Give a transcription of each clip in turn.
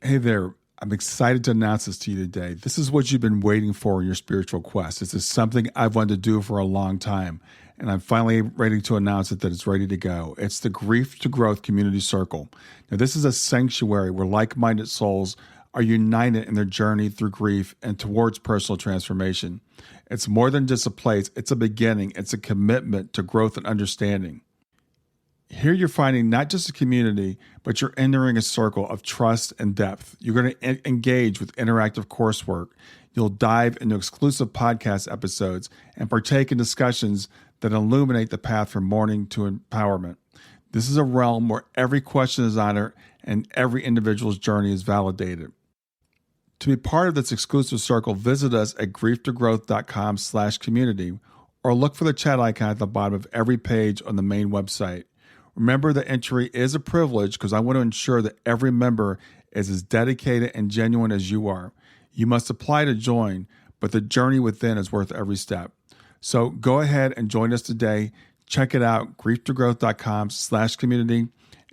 Hey there. I'm excited to announce this to you today. This is what you've been waiting for in your spiritual quest. This is something I've wanted to do for a long time, and I'm finally ready to announce it that it's ready to go. It's the Grief to Growth Community Circle. Now, this is a sanctuary where like-minded souls are united in their journey through grief and towards personal transformation. It's more than just a place. It's a beginning. It's a commitment to growth and understanding. Here you're finding not just a community, but you're entering a circle of trust and depth. You're going to engage with interactive coursework. You'll dive into exclusive podcast episodes and partake in discussions that illuminate the path from mourning to empowerment. This is a realm where every question is honored and every individual's journey is validated. To be part of this exclusive circle, visit us at grieftogrowth.com/community or look for the chat icon at the bottom of every page on the main website. Remember that entry is a privilege because I want to ensure that every member is as dedicated and genuine as you are. You must apply to join, but the journey within is worth every step. So go ahead and join us today. Check it out, grieftogrowth.com/community,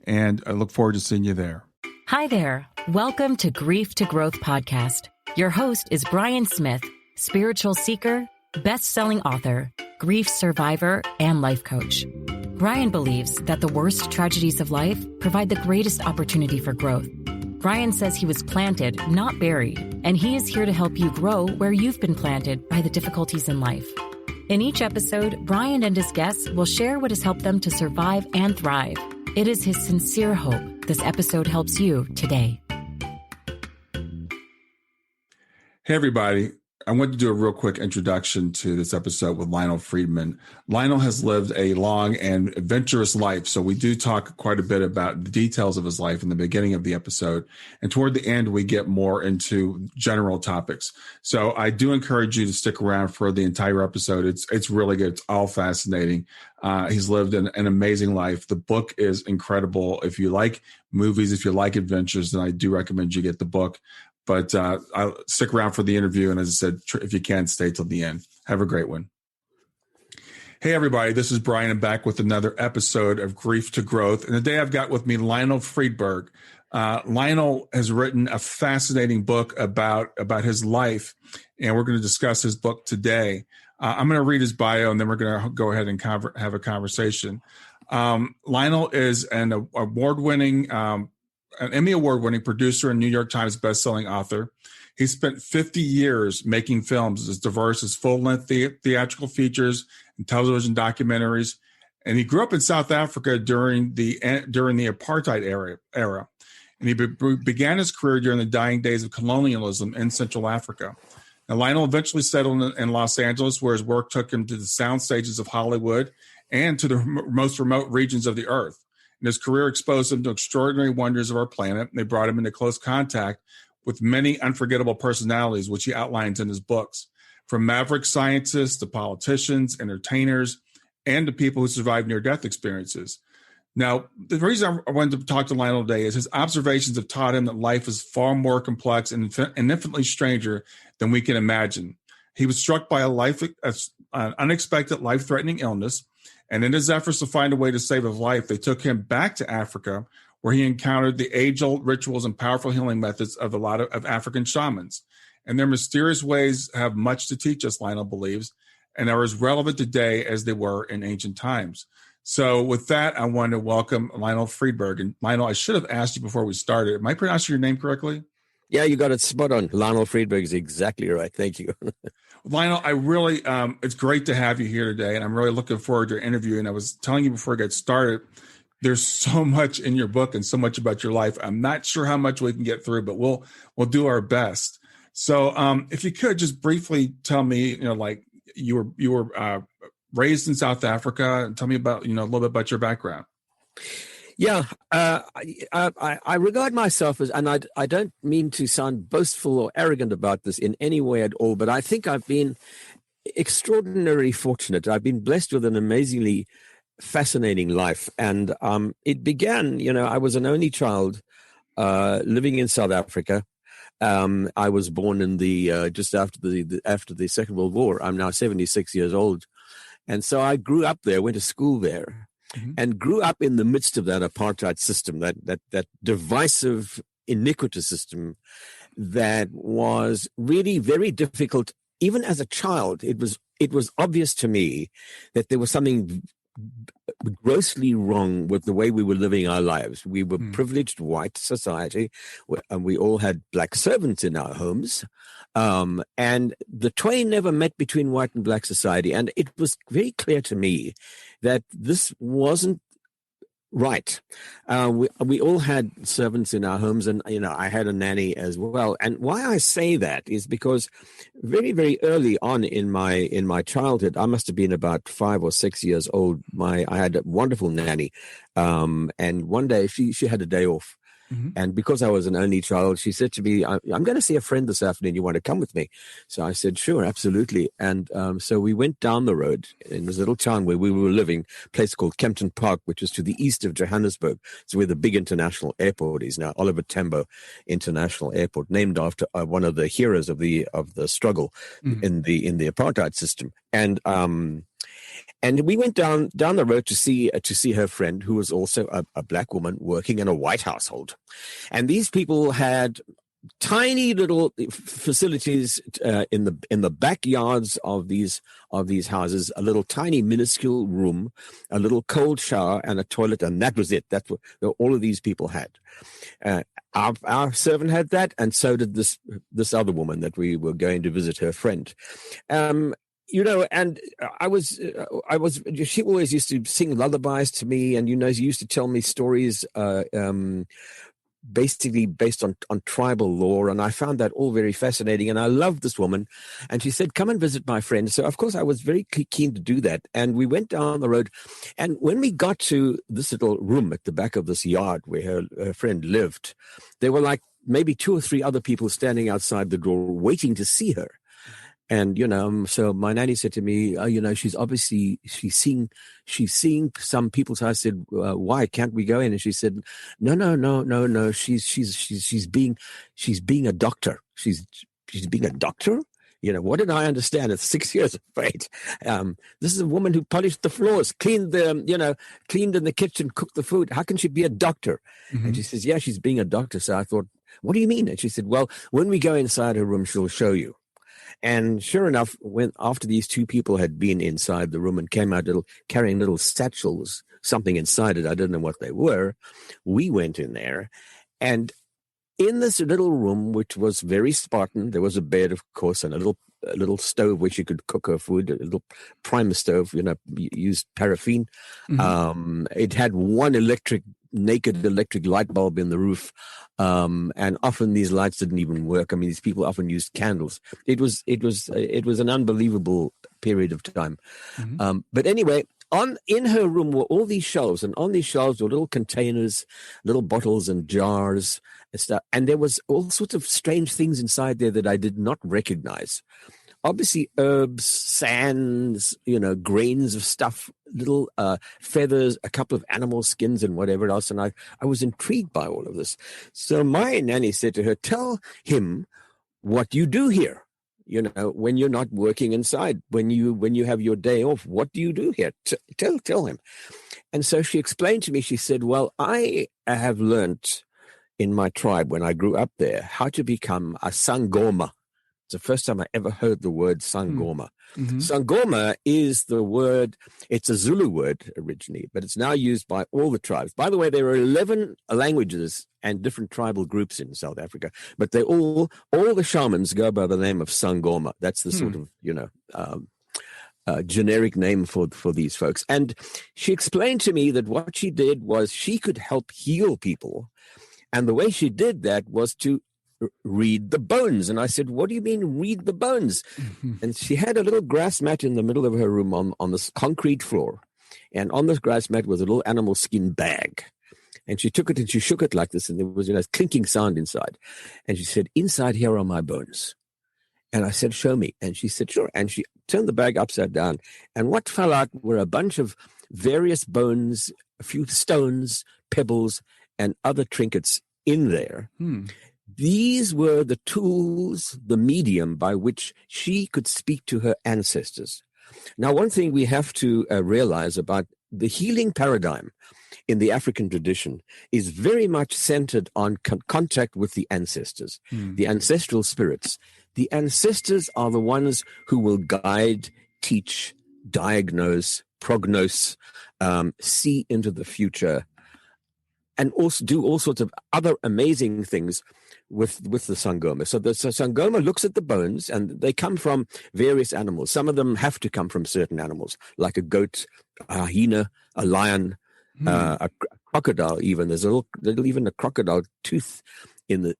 and I look forward to seeing you there. Hi there. Welcome to Grief to Growth Podcast. Your host is Brian Smith, spiritual seeker, best-selling author, grief survivor, and life coach. Brian believes that the worst tragedies of life provide the greatest opportunity for growth. Brian says he was planted, not buried, and he is here to help you grow where you've been planted by the difficulties in life. In each episode, Brian and his guests will share what has helped them to survive and thrive. It is his sincere hope this episode helps you today. Hey, everybody. I want to do a real quick introduction to this episode with Lionel Friedberg. Lionel has lived a long and adventurous life, so we do talk quite a bit about the details of his life in the beginning of the episode. And toward the end, we get more into general topics. So I do encourage you to stick around for the entire episode. It's really good. It's all fascinating. He's lived an amazing life. The book is incredible. If you like movies, if you like adventures, then I do recommend you get the book. But I'll stick around for the interview. And as I said, if you can, stay till the end. Have a great one. Hey, everybody. This is Brian. I'm back with another episode of Grief to Growth. And today I've got with me Lionel Friedberg. Lionel has written a fascinating book about his life. And we're going to discuss his book today. I'm going to read his bio, and then we're going to go ahead and have a conversation. Lionel is an award-winning an Emmy Award-winning producer and New York Times bestselling author. He spent 50 years making films as diverse as full-length theatrical features and television documentaries. And he grew up in South Africa during the apartheid era. And he began his career during the dying days of colonialism in Central Africa. Now, Lionel eventually settled in Los Angeles, where his work took him to the sound stages of Hollywood and to the most remote regions of the earth. And his career exposed him to extraordinary wonders of our planet. They brought him into close contact with many unforgettable personalities, which he outlines in his books, from maverick scientists to politicians, entertainers, and to people who survived near-death experiences. Now, the reason I wanted to talk to Lionel today is his observations have taught him that life is far more complex and infinitely stranger than we can imagine. He was struck by an unexpected life-threatening illness. And in his efforts to find a way to save his life, they took him back to Africa, where he encountered the age-old rituals and powerful healing methods of a lot of African shamans. And their mysterious ways have much to teach us, Lionel believes, and are as relevant today as they were in ancient times. So with that, I want to welcome Lionel Friedberg. And Lionel, I should have asked you before we started, am I pronouncing your name correctly? Yeah, you got it spot on. Lionel Friedberg is exactly right. Thank you. Lionel, I really, it's great to have you here today, and I'm really looking forward to your interview. And I was telling you before I got started, there's so much in your book and so much about your life. I'm not sure how much we can get through, but we'll do our best. So, if you could just briefly tell me, like you were raised in South Africa, and tell me about, a little bit about your background. Yeah, I regard myself as, and I don't mean to sound boastful or arrogant about this in any way at all, but I think I've been extraordinarily fortunate. I've been blessed with an amazingly fascinating life. And it began, I was an only child living in South Africa. I was born in just after the Second World War. I'm now 76 years old. And so I grew up there, went to school there. Mm-hmm. And grew up in the midst of that apartheid system, that divisive iniquitous system that was really very difficult. Even as a child, it was obvious to me that there was something grossly wrong with the way we were living our lives. We were privileged white society, and we all had black servants in our homes. And the twain never met between white and black society. And it was very clear to me that this wasn't right. We all had servants in our homes, and I had a nanny as well. And why I say that is because very, very early on in my childhood, I must have been about 5 or 6 years old. I had a wonderful nanny, and one day she had a day off. And because I was an only child, she said to me, I'm going to see a friend this afternoon. You want to come with me? So I said, sure, absolutely. And so we went down the road in this little town where we were living, a place called Kempton Park, which is to the east of Johannesburg. It's where the big international airport is now, Oliver Tambo International Airport, named after one of the heroes of the struggle in the apartheid system. And we went down the road to see her friend, who was also a black woman working in a white household. And these people had tiny little facilities in the backyards of these houses, a little tiny minuscule room, a little cold shower, and a toilet, and that was it. That's what all of these people had. Our servant had that, and so did this other woman that we were going to visit, her friend. And she always used to sing lullabies to me, and, she used to tell me stories, basically based on tribal lore. And I found that all very fascinating. And I loved this woman. And she said, come and visit my friend. So, of course, I was very keen to do that. And we went down the road. And when we got to this little room at the back of this yard where her friend lived, there were like maybe 2 or 3 other people standing outside the door waiting to see her. And, so my nanny said to me, she's seeing some people. So I said, why can't we go in? And she said, no. She's being a doctor. She's being a doctor. What did I understand at 6 years of age? This is a woman who polished the floors, cleaned in the kitchen, cooked the food. How can she be a doctor? And she says, yeah, she's being a doctor. So I thought, what do you mean? And she said, well, when we go inside her room, she'll show you. And sure enough, after these 2 people had been inside the room and came out carrying little satchels, something inside it, I didn't know what they were, we went in there. And in this little room, which was very Spartan, there was a bed, of course, and a little stove where she could cook her food, a little primer stove, used paraffin. It had one naked electric light bulb in the roof. And often these lights didn't even work. I mean, these people often used candles. It was an unbelievable period of time. But anyway, in her room were all these shelves, and on these shelves were little containers, little bottles and jars and stuff. And there was all sorts of strange things inside there that I did not recognize. Obviously, herbs, sands, grains of stuff, little feathers, a couple of animal skins and whatever else. And I was intrigued by all of this. So my nanny said to her, tell him what you do here. When you're not working inside, when you have your day off, what do you do here? Tell him. And so she explained to me, she said, well, I have learned in my tribe when I grew up there how to become a sangoma. It's the first time I ever heard the word sangoma. Sangoma is the word, it's a Zulu word originally, but it's now used by all the tribes. By the way, there are 11 languages and different tribal groups in South Africa, but they all the shamans go by the name of sangoma. That's the sort of, generic name for these folks. And she explained to me that what she did was she could help heal people. And the way she did that was to read the bones. And I said, what do you mean read the bones? And she had a little grass mat in the middle of her room on this concrete floor. And on this grass mat was a little animal skin bag. And she took it and she shook it like this. And there was a clinking sound inside. And she said, inside here are my bones. And I said, show me. And she said, sure. And she turned the bag upside down. And what fell out were a bunch of various bones, a few stones, pebbles, and other trinkets in there. These were the tools, the medium by which she could speak to her ancestors. Now, one thing we have to realize about the healing paradigm in the African tradition is very much centered on contact with the ancestors, the ancestral spirits. The ancestors are the ones who will guide, teach, diagnose, prognose, see into the future, and also do all sorts of other amazing things with the sangoma. So the sangoma looks at the bones, and they come from various animals. Some of them have to come from certain animals, like a goat, a hyena, a lion, a crocodile even. There's even a crocodile tooth in the,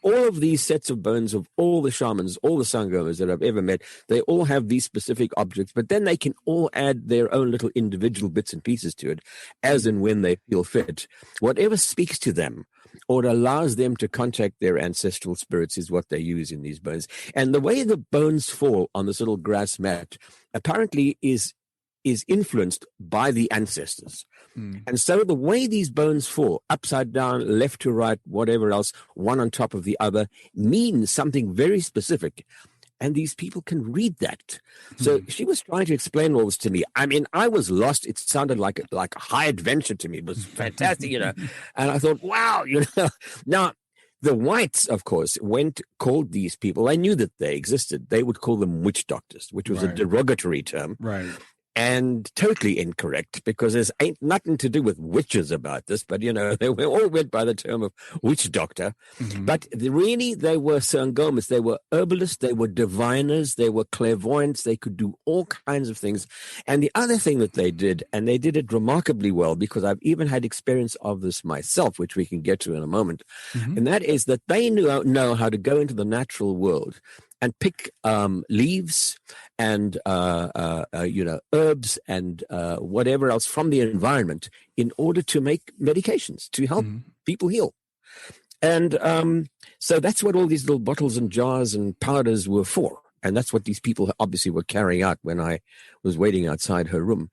all of these sets of bones of all the shamans, all the sangomas that I've ever met, they all have these specific objects, but then they can all add their own little individual bits and pieces to it as and when they feel fit. Whatever speaks to them or allows them to contact their ancestral spirits is what they use in these bones. And the way the bones fall on this little grass mat apparently is influenced by the ancestors. And so the way these bones fall, upside down, left to right, whatever else, one on top of the other, means something very specific. And these people can read that. So she was trying to explain all this to me. I mean, I was lost. It sounded like a high adventure to me. It was fantastic, And I thought, wow, Now, the whites, of course, called these people, I knew that they existed. They would call them witch doctors, which was a derogatory term. Right. And totally incorrect, because there's ain't nothing to do with witches about this, but they all went by the term of witch doctor. But they were sangomas, they were herbalists, they were diviners, they were clairvoyants, they could do all kinds of things. And the other thing that they did, and they did it remarkably well, because I've even had experience of this myself, which we can get to in a moment, and that is that they know how to go into the natural world and pick leaves and herbs and whatever else from the environment in order to make medications to help people heal. And so that's what all these little bottles and jars and powders were for. And that's what these people obviously were carrying out when I was waiting outside her room.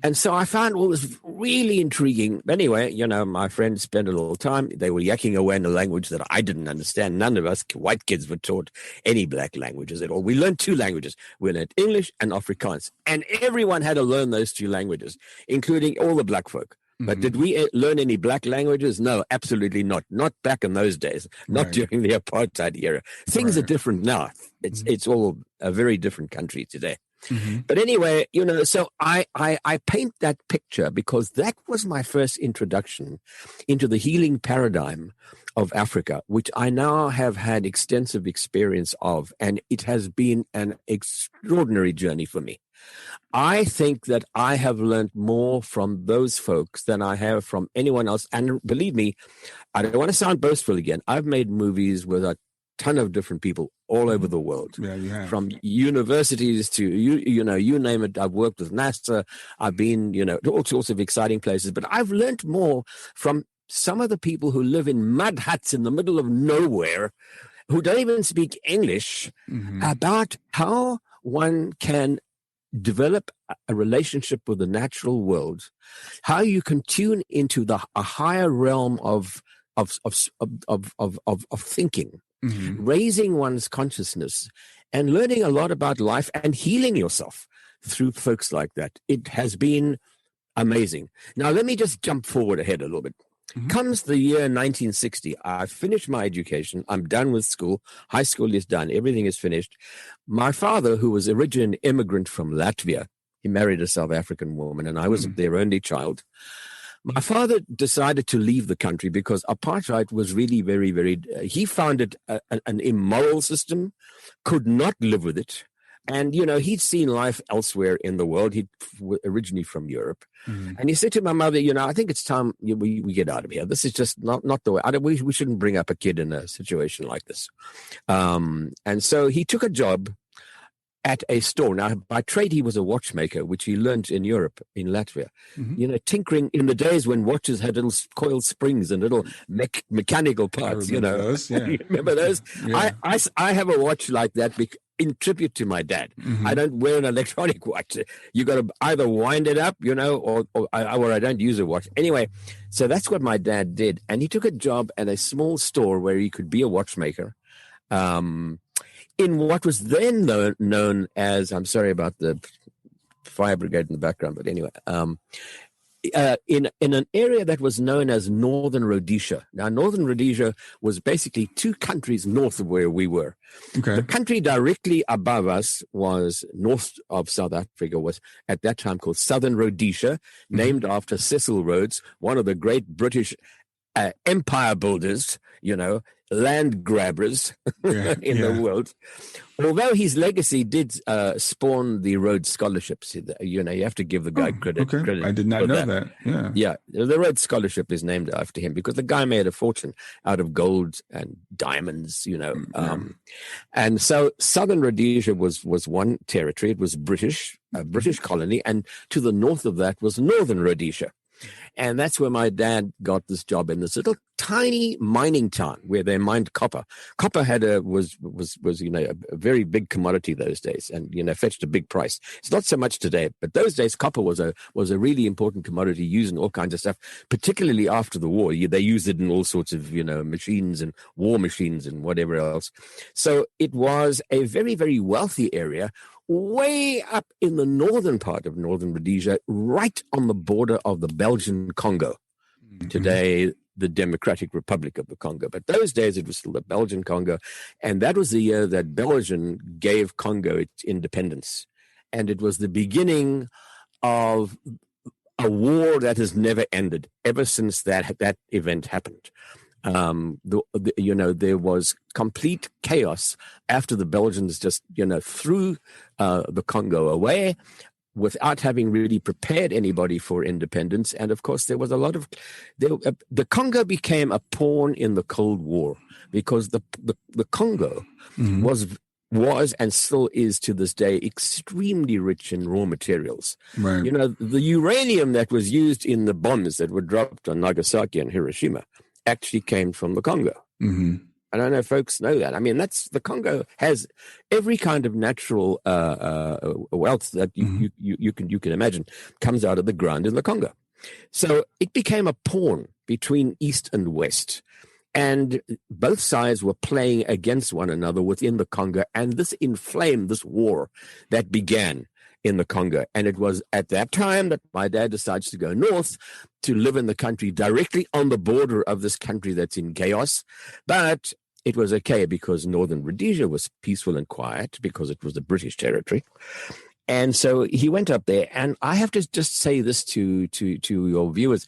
And so I found all this really intriguing. Anyway, my friends spent a little time. They were yakking away in a language that I didn't understand. None of us white kids were taught any black languages at all. We learned two languages. We learned English and Afrikaans. And everyone had to learn those two languages, including all the black folk. But did we learn any black languages? No, absolutely not. Not back in those days. Not during the apartheid era. Things are different now. It's all a very different country today. But anyway, so I paint that picture because that was my first introduction into the healing paradigm of Africa, which I now have had extensive experience of, and it has been an extraordinary journey for me. I think that I have learned more from those folks than I have from anyone else. And believe me, I don't want to sound boastful again. I've made movies with a ton of different people all over the world. Yeah, you have. From universities to, you name it. I've worked with NASA. I've been, all sorts of exciting places. But I've learned more from some of the people who live in mud huts in the middle of nowhere, who don't even speak English, about how one can develop a relationship with the natural world, how you can tune into a higher realm of thinking, raising one's consciousness, and learning a lot about life and healing yourself through folks like that. It has been amazing. Now, let me just jump forward ahead a little bit. Comes the year 1960, I finished my education. I'm done with school. High school is done. Everything is finished. My father, who was originally an immigrant from Latvia, he married a South African woman, and I was their only child. My father decided to leave the country because apartheid was really very, very, he found it an immoral system, could not live with it. And, he'd seen life elsewhere in the world. He'd originally from Europe. And he said to my mother, I think it's time we get out of here. This is just not the way. We shouldn't bring up a kid in a situation like this. And so he took a job at a store. Now, by trade, he was a watchmaker, which he learned in Europe, in Latvia. Tinkering in the days when watches had little coiled springs and little mechanical parts, Those, yeah. You remember those? Yeah. I have a watch like that in tribute to my dad. I don't wear an electronic watch. You got to either wind it up, or I don't use a watch. Anyway, so that's what my dad did. And he took a job at a small store where he could be a watchmaker. In what was then known as, I'm sorry about the fire brigade in the background, but anyway, in an area that was known as Northern Rhodesia. Now, Northern Rhodesia was basically 2 countries north of where we were. Okay. The country directly above us was north of South Africa, was at that time called Southern Rhodesia, named after Cecil Rhodes, one of the great British empire builders, land grabbers in the world. Although his legacy did spawn the Rhodes Scholarships. You have to give the guy credit. Okay. Credit I did not know that. Yeah. The Rhodes Scholarship is named after him because the guy made a fortune out of gold and diamonds, And so Southern Rhodesia was one territory. It was British, a British colony. And to the north of that was Northern Rhodesia. And that's where my dad got this job in this little tiny mining town where they mined copper. Copper was a very big commodity those days, and fetched a big price. It's not so much today, but those days copper was a really important commodity used in all kinds of stuff. Particularly after the war, they used it in all sorts of machines and war machines and whatever else. So it was a very, very wealthy area, way up in the northern part of Northern Rhodesia, right on the border of the Belgian Congo. Today, the Democratic Republic of the Congo. But those days, it was still the Belgian Congo. And that was the year that Belgium gave Congo its independence. And it was the beginning of a war that has never ended ever since that event happened. There was complete chaos after the Belgians just, threw the Congo away without having really prepared anybody for independence. And of course, there was a lot of the Congo became a pawn in the Cold War because the Congo was and still is to this day extremely rich in raw materials. Right. The uranium that was used in the bombs that were dropped on Nagasaki and Hiroshima actually came from the Congo. I don't know if folks know that. I mean, the Congo has every kind of natural wealth that you can imagine comes out of the ground in the Congo. So it became a pawn between East and West. And both sides were playing against one another within the Congo. And this inflamed this war that began in the Congo. And it was at that time that my dad decides to go north to live in the country directly on the border of this country that's in chaos. But it was okay because Northern Rhodesia was peaceful and quiet because it was the British territory. And so he went up there. And I have to just say this to your viewers,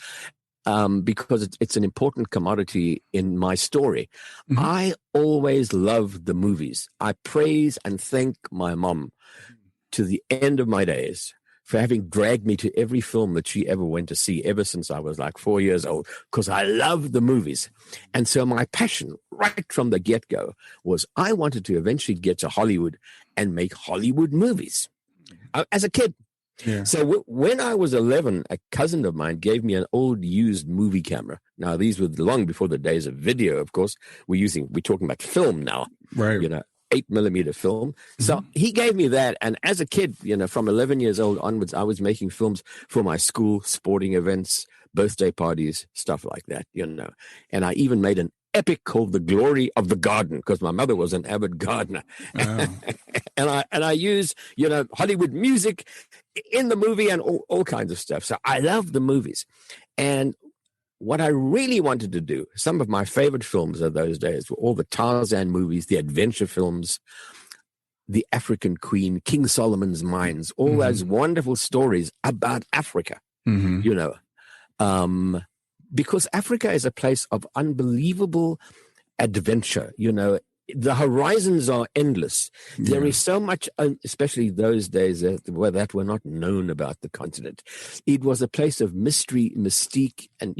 because it's an important commodity in my story. I always loved the movies. I praise and thank my mom to the end of my days for having dragged me to every film that she ever went to see ever since I was like 4 years old, because I loved the movies. And so my passion right from the get-go was I wanted to eventually get to Hollywood and make Hollywood movies as a kid. Yeah. So when I was 11, a cousin of mine gave me an old used movie camera. Now, these were long before the days of video, of course. We're talking about film now. Right. 8mm film. So he gave me that. And as a kid, from 11 years old onwards, I was making films for my school, sporting events, birthday parties, stuff like that, And I even made an epic called The Glory of the Garden because my mother was an avid gardener. Oh. and I used, Hollywood music in the movie and all kinds of stuff. So I love the movies. And what I really wanted to do, some of my favorite films of those days were all the Tarzan movies, the adventure films, The African Queen, King Solomon's Mines, all those wonderful stories about Africa, because Africa is a place of unbelievable adventure. The horizons are endless. Yeah. There is so much, especially those days that were not known about the continent. It was a place of mystery, mystique, and,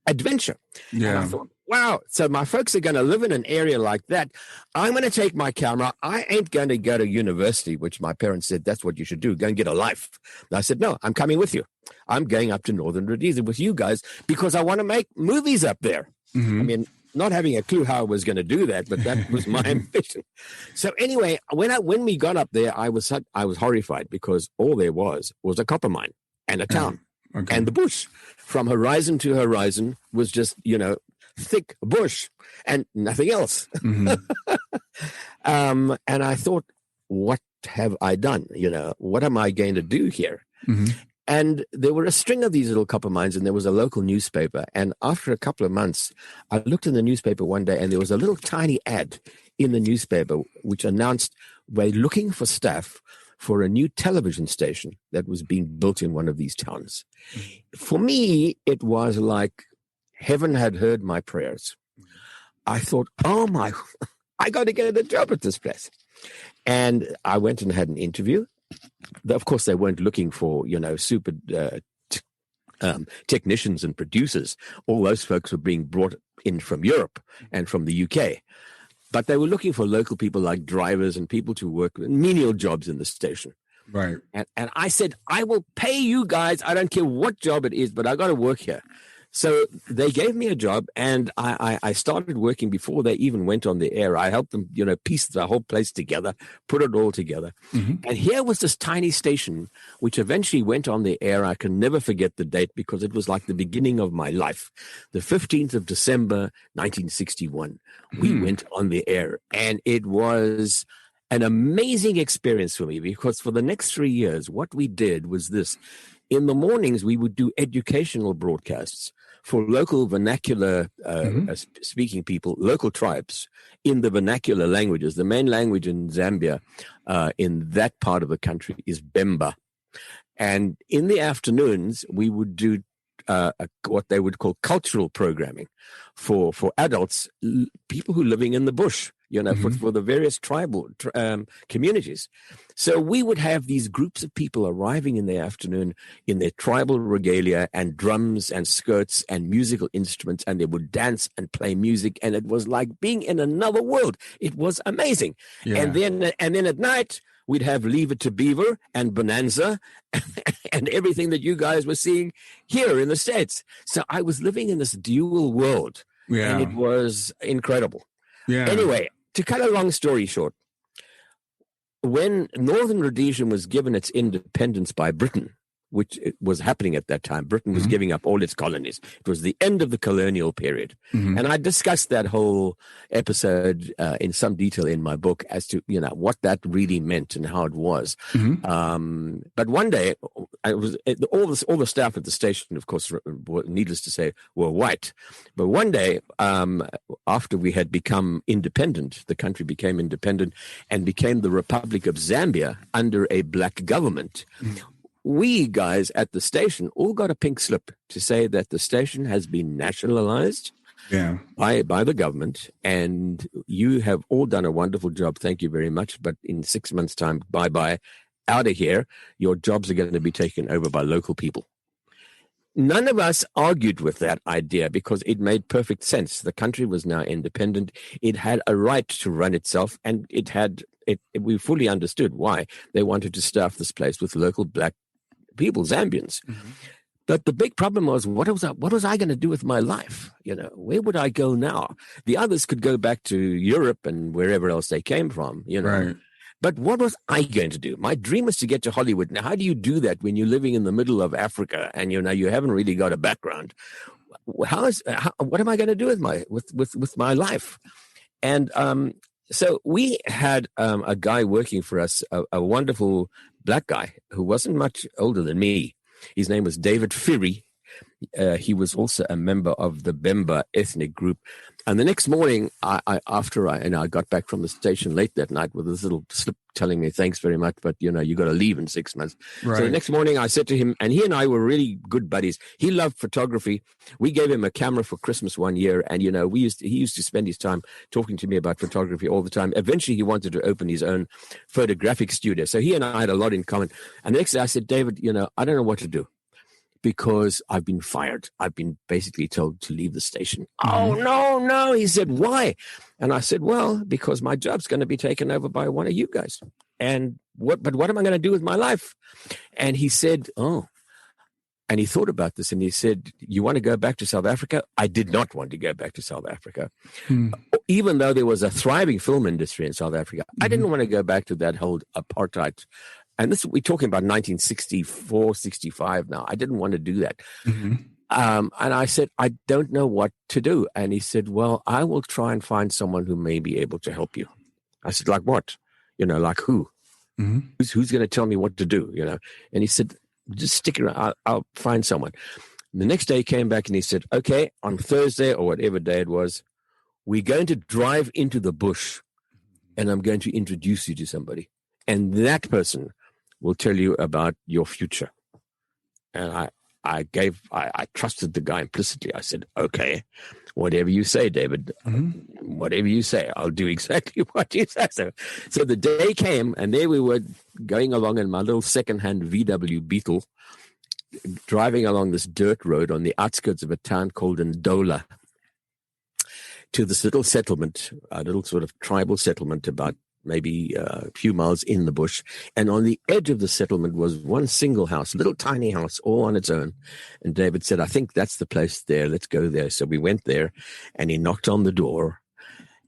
adventure. Yeah. And I thought, wow, so my folks are going to live in an area like that. I'm going to take my camera. I ain't going to go to university, which my parents said, that's what you should do. Go and get a life. And I said, no, I'm coming with you. I'm going up to Northern Rhodesia with you guys because I want to make movies up there. I mean, not having a clue how I was going to do that, but that was my ambition. So anyway, when we got up there, I was horrified because all there was a copper mine and a town and the bush. From horizon to horizon was just, thick bush and nothing else. And I thought, what have I done? What am I going to do here? And there were a string of these little copper mines, and there was a local newspaper. And after a couple of months, I looked in the newspaper one day, and there was a little tiny ad in the newspaper which announced we're looking for staff for a new television station that was being built in one of these towns. For me, it was like heaven had heard my prayers. I thought, oh my, I got to get a job at this place. And I went and had an interview. Of course, they weren't looking for, super technicians and producers. All those folks were being brought in from Europe and from the UK. But they were looking for local people like drivers and people to work menial jobs in the station. Right. And I said, I will pay you guys. I don't care what job it is, but I got to work here. So they gave me a job, and I started working before they even went on the air. I helped them, piece the whole place together, put it all together. Mm-hmm. And here was this tiny station, which eventually went on the air. I can never forget the date because it was like the beginning of my life. The 15th of December, 1961, we went on the air. And it was an amazing experience for me because for the next 3 years, what we did was this. In the mornings, we would do educational broadcasts for local vernacular speaking people, local tribes in the vernacular languages. The main language in Zambia, in that part of the country, is Bemba. And in the afternoons, we would do what they would call cultural programming for adults, people who are living in the bush, for the various tribal communities. So we would have these groups of people arriving in the afternoon in their tribal regalia and drums and skirts and musical instruments, and they would dance and play music, and it was like being in another world. It was amazing. Yeah. And then at night, we'd have Leave It to Beaver and Bonanza and everything that you guys were seeing here in the States. So I was living in this dual world, and it was incredible. Yeah. Anyway, to cut a long story short, when Northern Rhodesia was given its independence by Britain, which was happening at that time, Britain was giving up all its colonies. It was the end of the colonial period. And I discussed that whole episode in some detail in my book as to, what that really meant and how it was. But one day, all the staff at the station, of course, needless to say, were white. But one day, after we had become independent, the country became independent and became the Republic of Zambia under a black government. We guys at the station all got a pink slip to say that the station has been nationalized by the government, and you have all done a wonderful job. Thank you very much. But in 6 months' time, bye-bye, out of here. Your jobs are going to be taken over by local people. None of us argued with that idea because it made perfect sense. The country was now independent. It had a right to run itself, and we fully understood why they wanted to staff this place with local black people, Zambians. But the big problem was, what was I going to do with my life? Where would I go now? The others could go back to Europe and wherever else they came from, Right. But what was I going to do? My dream was to get to Hollywood. Now, how do you do that when you're living in the middle of Africa and you haven't really got a background? What am I going to do with my life? And so we had a guy working for us, a wonderful black guy who wasn't much older than me. His name was David Phiri. He was also a member of the Bemba ethnic group. And the next morning, after I got back from the station late that night with this little slip telling me, thanks very much, but you got to leave in 6 months. Right. So the next morning I said to him, and he and I were really good buddies. He loved photography. We gave him a camera for Christmas one year. And, he used to spend his time talking to me about photography all the time. Eventually he wanted to open his own photographic studio. So he and I had a lot in common. And the next day I said, David, I don't know what to do, because I've been fired. I've been basically told to leave the station. Oh, no. He said, why? And I said, well, because my job's going to be taken over by one of you guys. And what am I going to do with my life? And he said, and he thought about this and he said, you want to go back to South Africa? I did not want to go back to South Africa. Even though there was a thriving film industry in South Africa, I didn't want to go back to that whole apartheid. And we're talking about 1964, 65 now. I didn't want to do that. And I said, I don't know what to do. And he said, well, I will try and find someone who may be able to help you. I said, like what? Like who? Who's going to tell me what to do? And he said, Just stick around. I'll find someone. The next day he came back and he said, okay, on Thursday or whatever day it was, we're going to drive into the bush and I'm going to introduce you to somebody. And that person will tell you about your future. And I trusted the guy implicitly. I said, okay, whatever you say, David, whatever you say, I'll do exactly what you say. So the day came and there we were going along in my little secondhand VW Beetle, driving along this dirt road on the outskirts of a town called Ndola to this little settlement, a little sort of tribal settlement about maybe a few miles in the bush. And on the edge of the settlement was one single house, little tiny house, all on its own. And David said, I think that's the place there. Let's go there. So we went there and he knocked on the door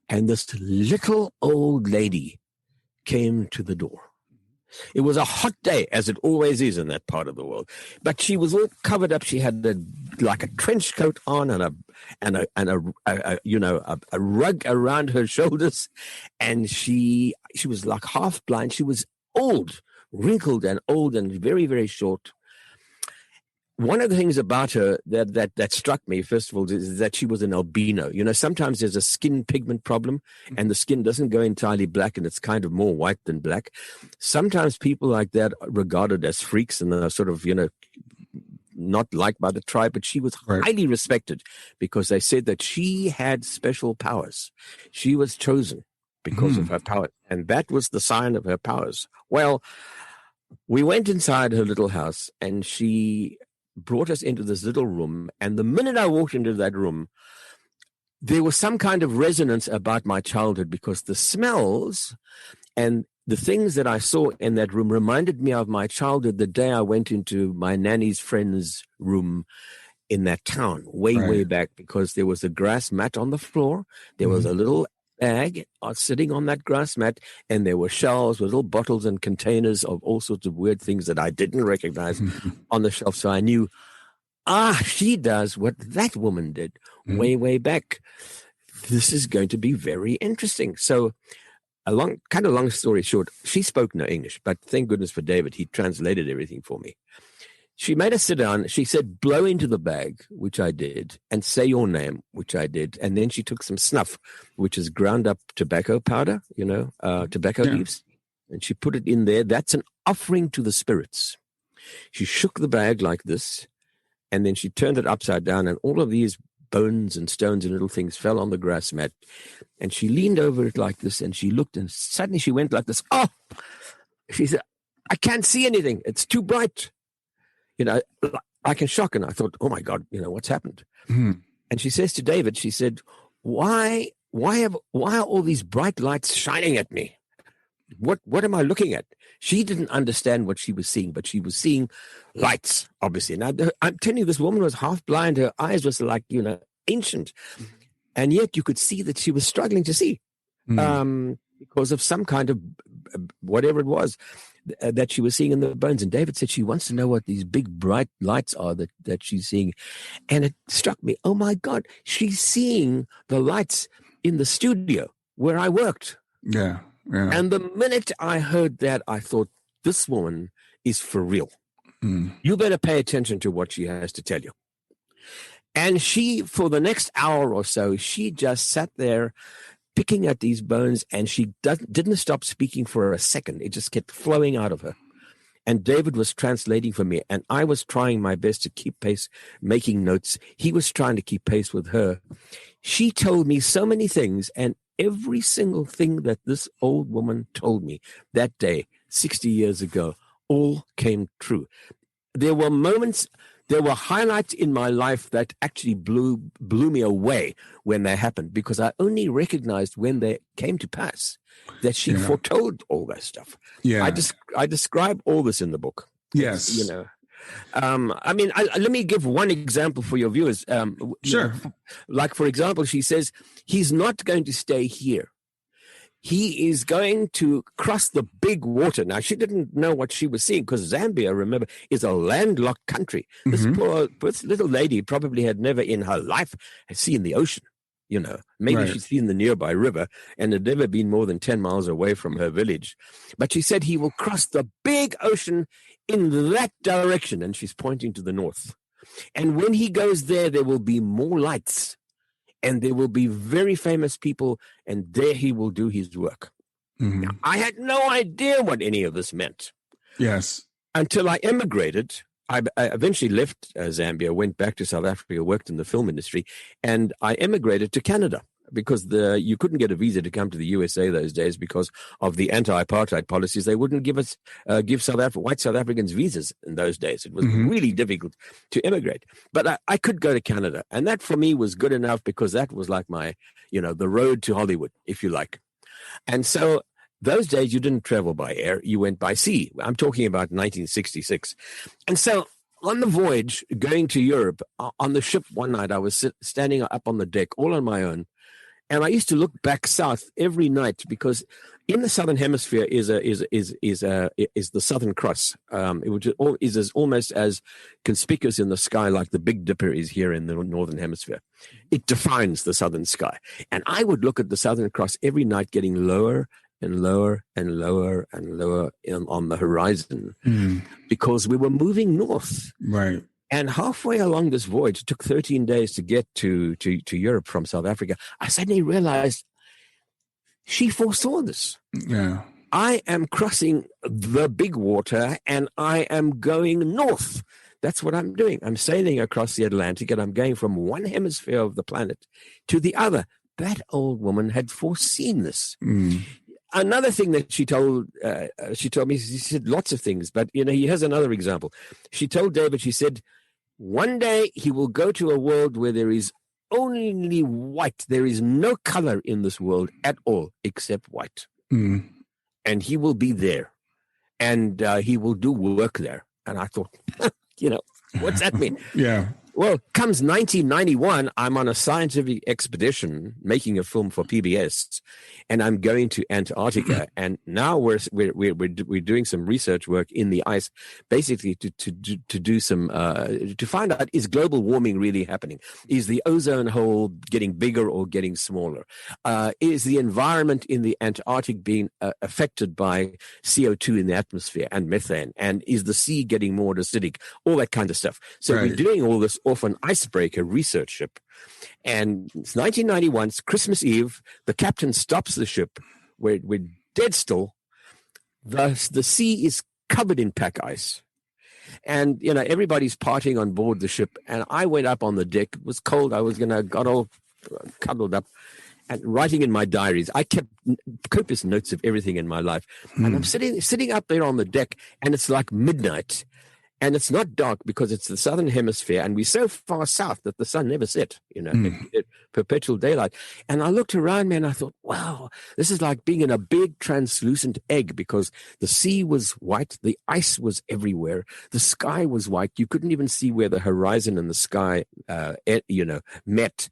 and this little old lady came to the door. It was a hot day, as it always is in that part of the world. But she was all covered up. She had like a trench coat on and a rug around her shoulders, and she was like half blind. She was old, wrinkled and old, and very, very short. One of the things about her that struck me, first of all, is that she was an albino. You know, sometimes there's a skin pigment problem and the skin doesn't go entirely black and it's kind of more white than black. Sometimes people like that are regarded as freaks and are sort of, you know, not liked by the tribe, but she was highly respected because they said that she had special powers. She was chosen because of her power, and that was the sign of her powers. Well, we went inside her little house and she brought us into this little room. And the minute I walked into that room, there was some kind of resonance about my childhood because the smells and the things that I saw in that room reminded me of my childhood the day I went into my nanny's friend's room in that town way back, because there was a grass mat on the floor. There was a little bag sitting on that grass mat, and there were shelves with little bottles and containers of all sorts of weird things that I didn't recognize on the shelf. So I knew, she does what that woman did way back. This is going to be very interesting. So long story short, she spoke no English, but thank goodness for David. He translated everything for me. She made us sit down. She said, blow into the bag, which I did, and say your name, which I did. And then she took some snuff, which is ground up tobacco powder, tobacco leaves, and she put it in there. That's an offering to the spirits. She shook the bag like this, and then she turned it upside down, and all of these bones and stones and little things fell on the grass mat. And she leaned over it like this, and she looked, and suddenly she went like this. Oh, she said, I can't see anything. It's too bright. You know, like in shock. And I thought, oh my God, what's happened? And she says to David, she said, why are all these bright lights shining at me? What am I looking at? She didn't understand what she was seeing, but she was seeing lights, obviously. Now, I'm telling you, this woman was half blind. Her eyes was like, ancient. And yet you could see that she was struggling to see because of some kind of whatever it was that she was seeing in the bones. And David said she wants to know what these big bright lights are that she's seeing. And it struck me, oh my God, she's seeing the lights in the studio where I worked. Yeah. And the minute I heard that, I thought, this woman is for real. You better pay attention to what she has to tell you. And she, for the next hour or so, she just sat there picking at these bones, and she didn't stop speaking for a second. It just kept flowing out of her. And David was translating for me, and I was trying my best to keep pace, making notes. He was trying to keep pace with her. She told me so many things, and every single thing that this old woman told me that day, 60 years ago, all came true. There were moments, there were highlights in my life that actually blew me away when they happened, because I only recognized when they came to pass that she foretold all that stuff. Yeah, I describe all this in the book. Yes, let me give one example for your viewers. Sure. Like, for example, she says he's not going to stay here. He is going to cross the big water. Now, she didn't know what she was seeing, because Zambia, remember, is a landlocked country. This little lady probably had never in her life seen the ocean. Maybe she's seen the nearby river and had never been more than 10 miles away from her village. But she said he will cross the big ocean in that direction. And she's pointing to the north. And when he goes there, there will be more lights and there will be very famous people. And there he will do his work. Mm-hmm. Now, I had no idea what any of this meant. Yes. Until I emigrated. I eventually left Zambia, went back to South Africa, worked in the film industry, and I emigrated to Canada because you couldn't get a visa to come to the USA those days because of the anti-apartheid policies. They wouldn't give white South Africans visas in those days. It was really difficult to immigrate. But I could go to Canada, and that for me was good enough because that was like my, the road to Hollywood, if you like. And so those days, you didn't travel by air, you went by sea. I'm talking about 1966. And so on the voyage going to Europe, on the ship one night, I was standing up on the deck all on my own. And I used to look back south every night because in the southern hemisphere is the Southern Cross, which is almost as conspicuous in the sky like the Big Dipper is here in the northern hemisphere. It defines the southern sky. And I would look at the Southern Cross every night getting lower and lower and lower and lower on the horizon because we were moving north. Right. And halfway along this voyage, it took 13 days to get to Europe from South Africa. I suddenly realized she foresaw this. Yeah. I am crossing the big water and I am going north. That's what I'm doing. I'm sailing across the Atlantic and I'm going from one hemisphere of the planet to the other. That old woman had foreseen this. Another thing that she told me, she said lots of things, but here's another example. She told David, she said, one day he will go to a world where there is only white. There is no color in this world at all except white. And he will be there and he will do work there. And I thought, what's that mean? Yeah. Well, comes 1991, I'm on a scientific expedition making a film for PBS, and I'm going to Antarctica. And now we're doing some research work in the ice, basically to do some to find out, is global warming really happening? Is the ozone hole getting bigger or getting smaller? Is the environment in the Antarctic being affected by CO2 in the atmosphere and methane? And is the sea getting more acidic? All that kind of stuff. So we're doing all this off an icebreaker research ship. And it's 1991, it's Christmas Eve. The captain stops the ship. We're dead still. The sea is covered in pack ice. And, everybody's partying on board the ship. And I went up on the deck. It was cold. Got all cuddled up and writing in my diaries. I kept copious notes of everything in my life. And I'm sitting up there on the deck, and it's like midnight. And it's not dark because it's the southern hemisphere, and we're so far south that the sun never set, perpetual daylight. And I looked around me and I thought, wow, this is like being in a big translucent egg because the sea was white, the ice was everywhere, the sky was white. You couldn't even see where the horizon and the sky, met.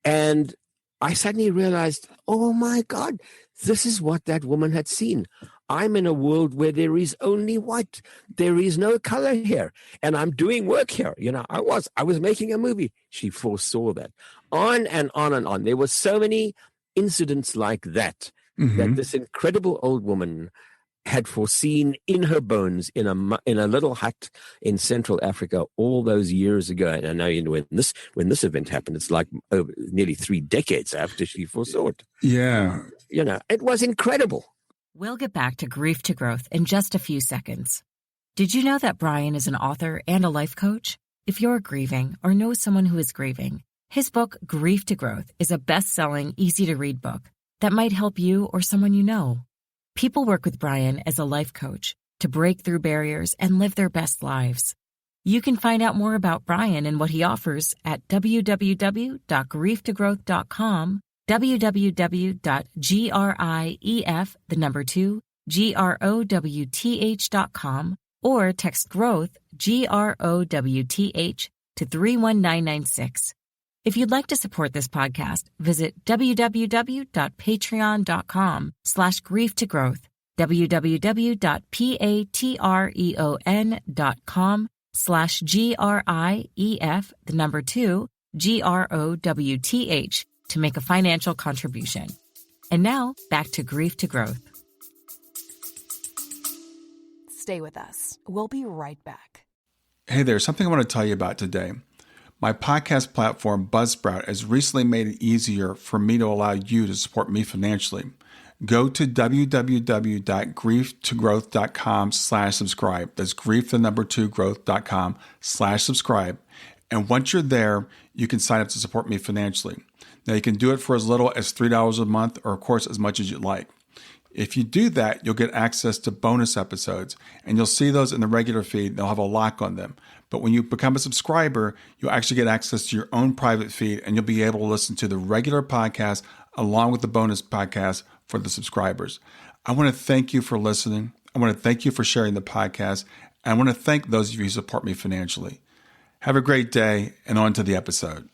And I suddenly realized, oh my God, this is what that woman had seen. I'm in a world where there is only white. There is no color here. And I'm doing work here. I was making a movie. She foresaw that. On and on and on. There were so many incidents like that, that this incredible old woman had foreseen in her bones in a little hut in Central Africa all those years ago. And I know when this event happened, it's like nearly 3 decades after she foresaw it. Yeah. It was incredible. We'll get back to Grief to Growth in just a few seconds. Did you know that Brian is an author and a life coach? If you're grieving or know someone who is grieving, his book, Grief to Growth, is a best-selling, easy-to-read book that might help you or someone you know. People work with Brian as a life coach to break through barriers and live their best lives. You can find out more about Brian and what he offers at www.grieftogrowth.com, www.grief2growth.com, or text growth, GROWTH, to 31996. If you'd like to support this podcast, visit www.patreon.com/grief2growth, www.patreon.com/GRIEF2growth to make a financial contribution. And now, back to Grief to Growth. Stay with us. We'll be right back. Hey there, something I want to tell you about today. My podcast platform, Buzzsprout, has recently made it easier for me to allow you to support me financially. Go to www.grieftogrowth.com/subscribe. That's grief2growth.com/subscribe. And once you're there, you can sign up to support me financially. Now, you can do it for as little as $3 a month, or of course, as much as you'd like. If you do that, you'll get access to bonus episodes, and you'll see those in the regular feed. They'll have a lock on them. But when you become a subscriber, you'll actually get access to your own private feed, and you'll be able to listen to the regular podcast along with the bonus podcast for the subscribers. I want to thank you for listening. I want to thank you for sharing the podcast. And I want to thank those of you who support me financially. Have a great day, and on to the episode.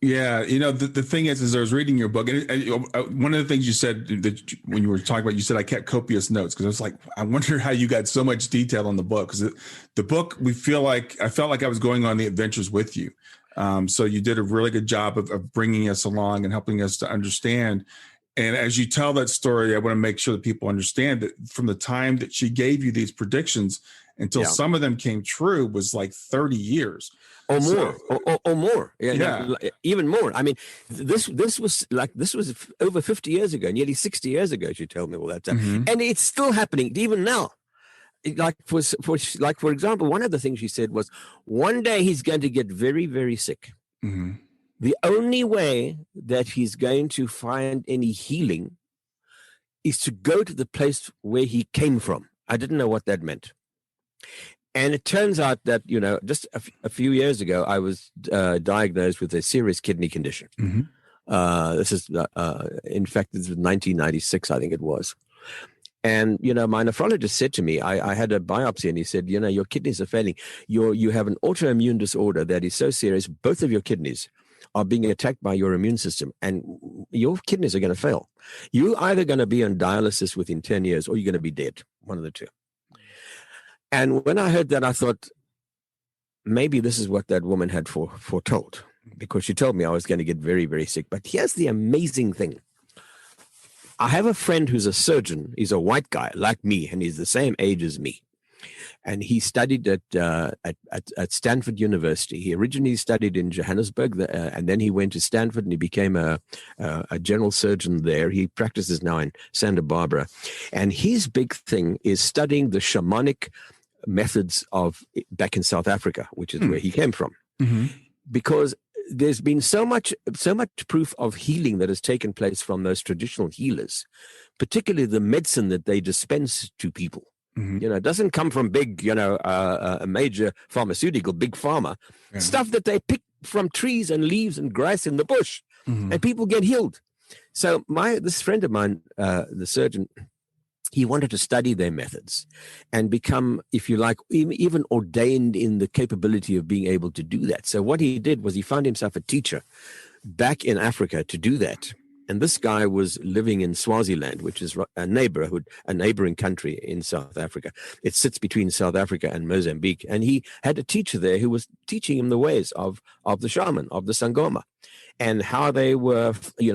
Yeah, the thing is I was reading your book, and one of the things you said that when you were talking about, you said I kept copious notes, because I was like, I wonder how you got so much detail on the book, because the book, I felt like I was going on the adventures with you. So you did a really good job of bringing us along and helping us to understand. And as you tell that story, I want to make sure that people understand that from the time that she gave you these predictions until some of them came true was like 30 years. Or more, or more. Yeah, even more. I mean, this was over 50 years ago, nearly 60 years ago. She told me all that time, and it's still happening even now. For example, one of the things she said was, one day he's going to get very, very sick. Mm-hmm. The only way that he's going to find any healing is to go to the place where he came from. I didn't know what that meant. And it turns out that, just a few years ago, I was diagnosed with a serious kidney condition. Mm-hmm. This is, in fact, this was 1996, I think it was. And, my nephrologist said to me, I had a biopsy, and he said, your kidneys are failing. You have an autoimmune disorder that is so serious, both of your kidneys are being attacked by your immune system, and your kidneys are going to fail. You're either going to be on dialysis within 10 years, or you're going to be dead, one of the two. And when I heard that, I thought, maybe this is what that woman had foretold, because she told me I was going to get very, very sick. But here's the amazing thing. I have a friend who's a surgeon. He's a white guy like me, and he's the same age as me. And he studied at Stanford University. He originally studied in Johannesburg, and then he went to Stanford, and he became a general surgeon there. He practices now in Santa Barbara. And his big thing is studying the shamanic methods of back in South Africa, which is where he came from. Mm-hmm. Because there's been so much proof of healing that has taken place from those traditional healers, particularly the medicine that they dispense to people. Mm-hmm. It doesn't come from big, a major pharmaceutical, big pharma. Yeah. Stuff that they pick from trees and leaves and grass in the bush, and people get healed. So this friend of mine, the surgeon, he wanted to study their methods and become, if you like, even ordained in the capability of being able to do that. So what he did was he found himself a teacher back in Africa to do that. And this guy was living in Swaziland, which is a neighboring country in South Africa. It sits between South Africa and Mozambique. And he had a teacher there who was teaching him the ways of the shaman, of the sangoma, and how they were,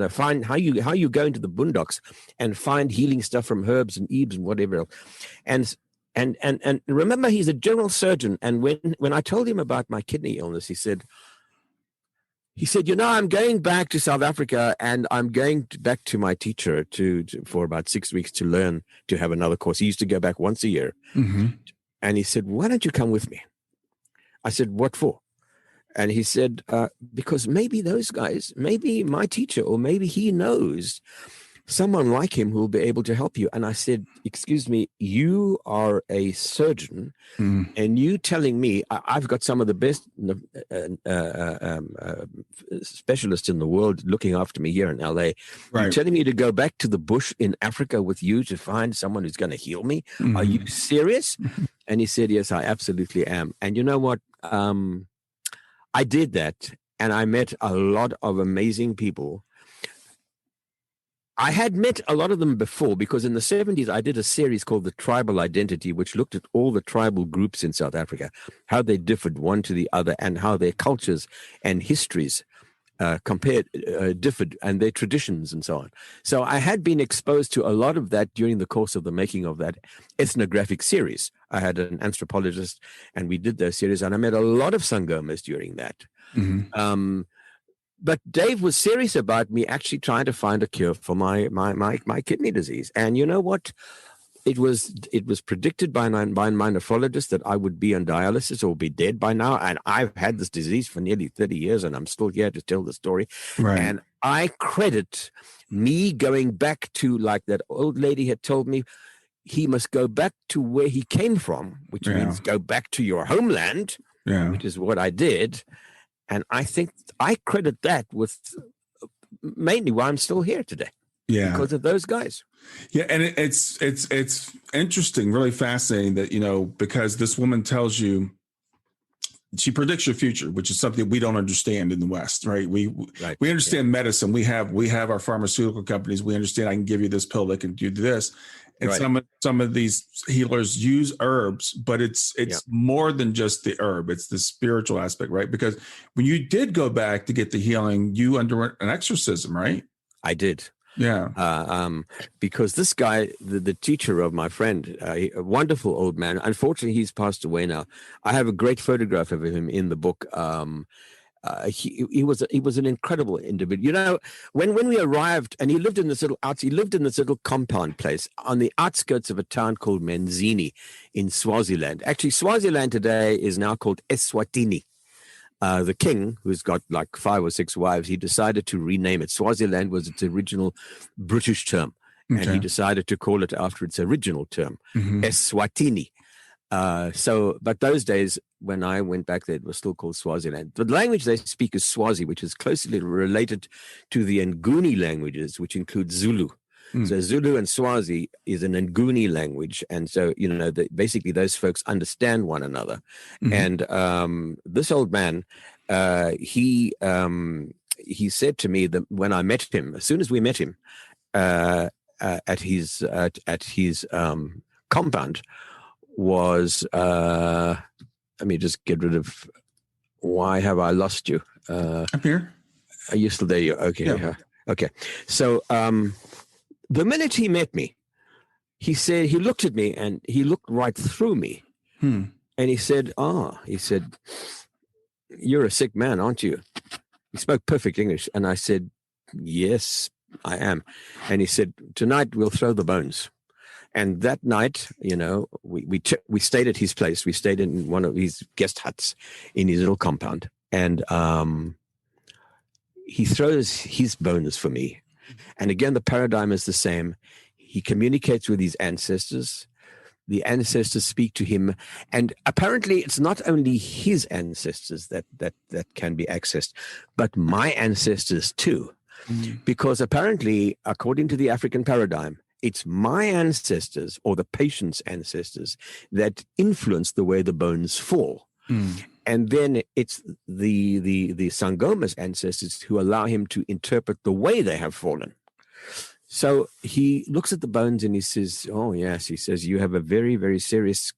find how you go into the boondocks and find healing stuff from herbs and herbs and whatever else. And remember, he's a general surgeon. And when I told him about my kidney illness, he said, I'm going back to South Africa, and I'm going back to my teacher for about 6 weeks to learn to have another course. He used to go back once a year. Mm-hmm. And he said, why don't you come with me? I said, what for? And he said, because maybe those guys, maybe my teacher, or maybe he knows someone like him who will be able to help you. And I said, excuse me, you are a surgeon, and you telling me I've got some of the best specialists in the world looking after me here in LA. Right. You're telling me to go back to the bush in Africa with you to find someone who's going to heal me? Mm-hmm. Are you serious? And he said, yes, I absolutely am. And you know what? I did that, and I met a lot of amazing people. I had met a lot of them before, because in the 70s, I did a series called The Tribal Identity, which looked at all the tribal groups in South Africa, how they differed one to the other, and how their cultures and histories differed, and their traditions and so on. So I had been exposed to a lot of that during the course of the making of that ethnographic series. I had an anthropologist, and we did those series, and I met a lot of sangomas during that. Mm-hmm. But Dave was serious about me actually trying to find a cure for my kidney disease. And you know what? It was predicted by my nephrologist that I would be on dialysis or be dead by now. And I've had this disease for nearly 30 years, and I'm still here to tell the story. Right. And I credit me going back to, like that old lady had told me, he must go back to where he came from, which means go back to your homeland, which is what I did. And I think I credit that with mainly why I'm still here today. Yeah, because of those guys. Yeah, and it's interesting, really fascinating that, because this woman tells you, she predicts your future, which is something we don't understand in the West, right? We understand medicine. We have our pharmaceutical companies. We understand I can give you this pill that can do this. And some of these healers use herbs, but it's more than just the herb. It's the spiritual aspect, right? Because when you did go back to get the healing, you underwent an exorcism, right? I did. Yeah. Because this guy, the teacher of my friend, a wonderful old man, unfortunately, he's passed away now. I have a great photograph of him in the book. He was an incredible individual. When we arrived, and he lived in this little compound place on the outskirts of a town called Menzini in Swaziland. Actually, Swaziland today is now called Eswatini. The king, who's got like 5 or 6 wives, he decided to rename it. Swaziland was its original British term, and he decided to call it after its original term, Eswatini. But those days, when I went back there, it was still called Swaziland. The language they speak is Swazi, which is closely related to the Nguni languages, which include Zulu. So Zulu and Swazi is an Nguni language. And so, basically those folks understand one another. And this old man, he said to me that when I met him, as soon as we met him at his compound, was, let me just get rid of, why have I lost you? I'm here. Are you still there? Okay. Yeah. Okay. So, the minute he met me, he looked at me and he looked right through me. And he said, "You're a sick man, aren't you?" He spoke perfect English. And I said, "Yes, I am." And he said, "Tonight we'll throw the bones." And that night, we stayed at his place. We stayed in one of his guest huts in his little compound. And he throws his bones for me. And again, the paradigm is the same. He communicates with his ancestors. The ancestors speak to him. And apparently it's not only his ancestors that can be accessed, but my ancestors too. Because apparently, according to the African paradigm, it's my ancestors or the patient's ancestors that influence the way the bones fall. And then it's the sangoma's ancestors who allow him to interpret the way they have fallen. So he looks at the bones and he says, "Oh, yes," he says, "you have a very, very serious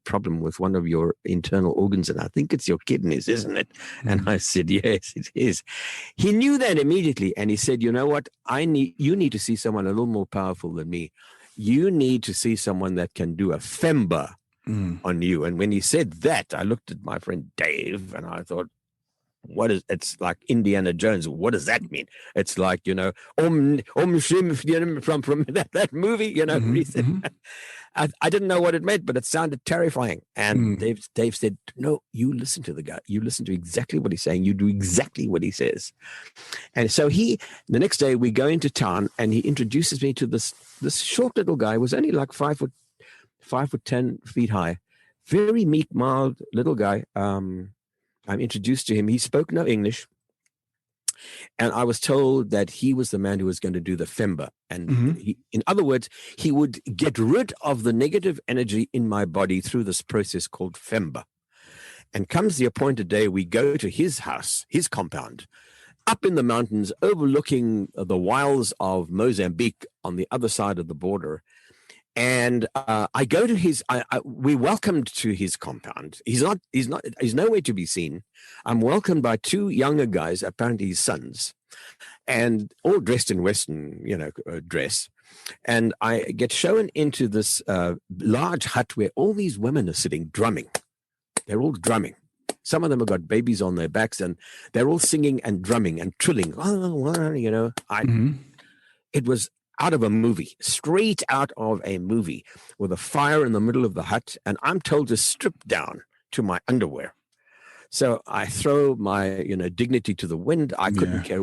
problem with one of your internal organs, and I think it's your kidneys, isn't it?" And I said, "Yes, it is." He knew that immediately, and he said, "You know what? You need to see someone a little more powerful than me. You need to see someone that can do a femba on you." And when he said that, I looked at my friend Dave and I thought, it's like Indiana Jones. What does that mean? It's like, from that movie, I didn't know what it meant, but it sounded terrifying. And Dave said, "No, you listen to the guy. You listen to exactly what he's saying. You do exactly what he says." And so the next day we go into town and he introduces me to this short little guy. He was only like 5 foot 10 feet high, very meek, mild little guy. I'm introduced to him. He spoke no English. And I was told that he was the man who was going to do the femba. And in other words, he would get rid of the negative energy in my body through this process called femba. And comes the appointed day, we go to his house, his compound, up in the mountains, overlooking the wilds of Mozambique on the other side of the border. And I go to his. We're welcomed to his compound. He's nowhere to be seen. I'm welcomed by two younger guys, apparently his sons, and all dressed in Western, dress. And I get shown into this large hut where all these women are sitting, drumming. They're all drumming. Some of them have got babies on their backs, and they're all singing and drumming and trilling. It was out of a movie, straight out of a movie, with a fire in the middle of the hut, and I'm told to strip down to my underwear. So I throw my, dignity to the wind. I couldn't care.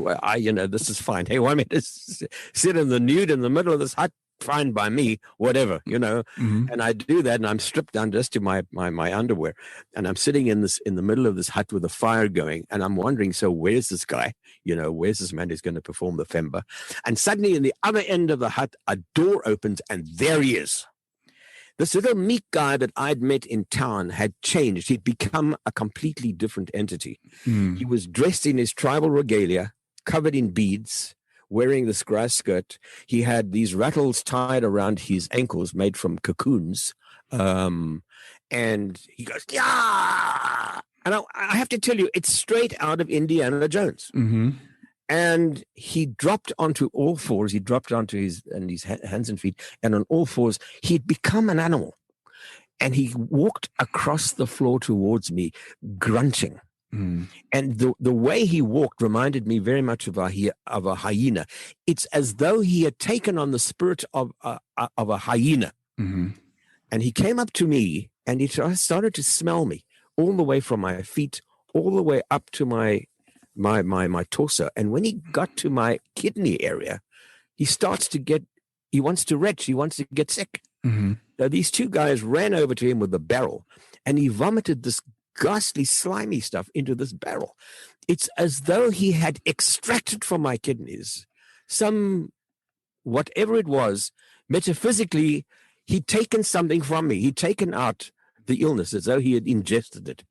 This is fine. Hey, want me to sit in the nude in the middle of this hut? Fine by me, whatever, And I do that, and I'm stripped down just to my underwear, and I'm sitting in the middle of this hut with a fire going, and I'm wondering, so where's this guy? Where's this man who's going to perform the femba? And suddenly, in the other end of the hut, a door opens, and there he is. This little meek guy that I'd met in town had changed. He'd become a completely different entity. He was dressed in his tribal regalia, covered in beads, wearing this grass skirt. He had these rattles tied around his ankles made from cocoons. And he goes, yeah. And I have to tell you, it's straight out of Indiana Jones. And he dropped onto all fours. He dropped onto his hands and feet. And on all fours, he'd become an animal. And he walked across the floor towards me, grunting. And the way he walked reminded me very much of a hyena. It's as though he had taken on the spirit of a hyena. And he came up to me, and he started to smell me all the way from my feet, all the way up to my torso. And when he got to my kidney area, he wants to retch, he wants to get sick. Now, these two guys ran over to him with a barrel, and he vomited this ghastly, slimy stuff into this barrel. It's as though he had extracted from my kidneys whatever it was, metaphysically, he'd taken something from me. He'd taken out the illness as though he had ingested it.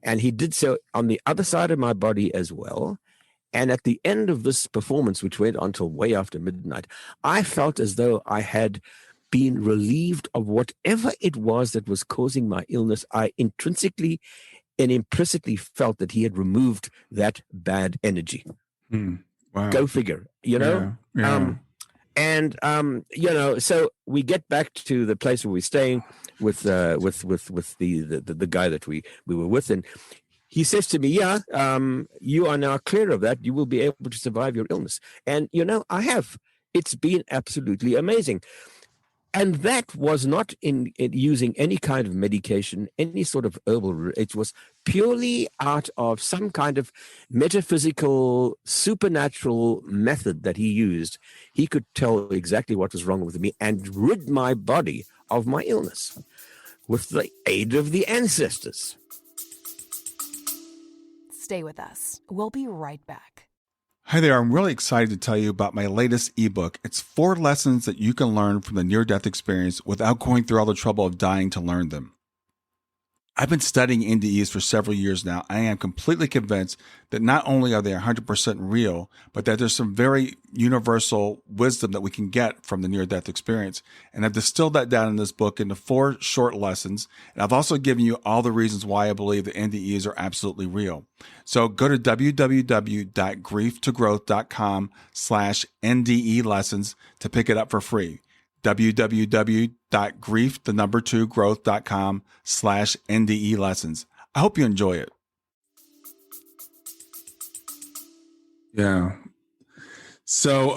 And he did so on the other side of my body as well. And at the end of this performance, which went on till way after midnight, I felt as though I had been relieved of whatever it was that was causing my illness. I intrinsically and implicitly felt that he had removed that bad energy. Wow. Go figure, Yeah. So we get back to the place where we're staying with the guy that we were with, and he says to me, you are now clear of that. You will be able to survive your illness. And, I have. It's been absolutely amazing. And that was not in using any kind of medication, any sort of herbal. It was purely out of some kind of metaphysical, supernatural method that he used. He could tell exactly what was wrong with me and rid my body of my illness with the aid of the ancestors. Stay with us. We'll be right back. Hi there, I'm really excited to tell you about my latest ebook. It's 4 lessons that you can learn from the near-death experience without going through all the trouble of dying to learn them. I've been studying NDEs for several years now. I am completely convinced that not only are they 100% real, but that there's some very universal wisdom that we can get from the near-death experience. And I've distilled that down in this book into 4 short lessons. And I've also given you all the reasons why I believe that NDEs are absolutely real. So go to www.grieftogrowth.com/NDE lessons to pick it up for free. www.grieftogrowth.com/NDE lessons. I hope you enjoy it. Yeah. So,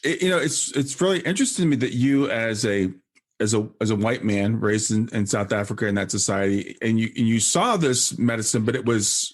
it's really interesting to me that you as a white man raised in South Africa in that society, and you saw this medicine, but it was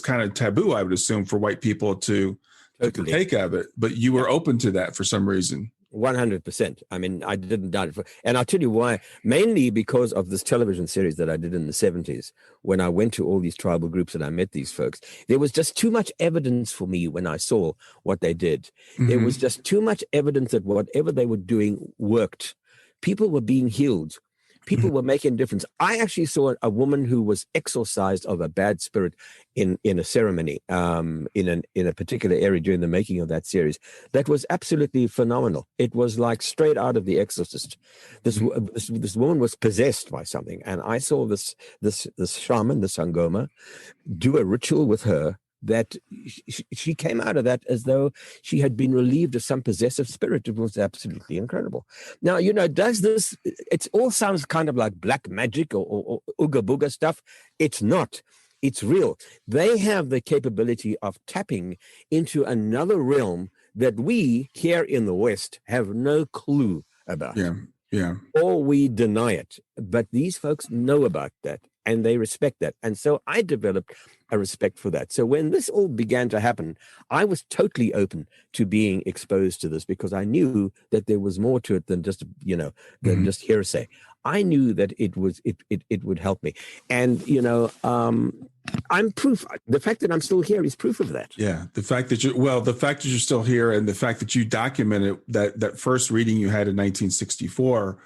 kind of taboo, I would assume, for white people to partake of it. But you were open to that for some reason. 100%. I mean, I didn't doubt it. And I'll tell you why. Mainly because of this television series that I did in the 70s, when I went to all these tribal groups and I met these folks. There was just too much evidence for me when I saw what they did. There was just too much evidence that whatever they were doing worked. People were being healed People were making a difference. I actually saw a woman who was exorcised of a bad spirit in a ceremony in a particular area during the making of that series. That was absolutely phenomenal. It was like straight out of The Exorcist. This woman was possessed by something, and I saw this shaman, the sangoma, do a ritual with her that she came out of that as though she had been relieved of some possessive spirit. It was absolutely incredible. Now, does this, it all sounds kind of like black magic or ooga booga stuff. It's not. It's real. They have the capability of tapping into another realm that we here in the West have no clue about. Yeah. Or we deny it. But these folks know about that, and they respect that. And so I developed a respect for that. So when this all began to happen, I was totally open to being exposed to this, because I knew that there was more to it than just, just hearsay. I knew that it would help me. And, I'm proof. The fact that I'm still here is proof of that. Yeah. The fact that you're still here, and the fact that you documented that first reading you had in 1964,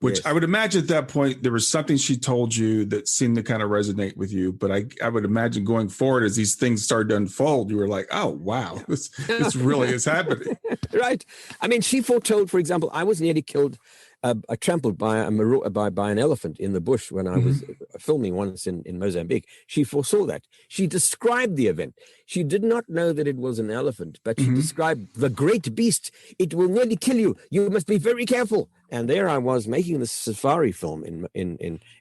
which yes. I would imagine at that point, there was something she told you that seemed to kind of resonate with you. But I would imagine going forward, as these things started to unfold, you were like, oh, wow, this really is happening. Right. I mean, she foretold, for example, I was nearly killed, trampled by an elephant in the bush when I was filming once in Mozambique. She foresaw that. She described the event. She did not know that it was an elephant, but she described the great beast. It will nearly kill you. You must be very careful. And there I was making this safari film in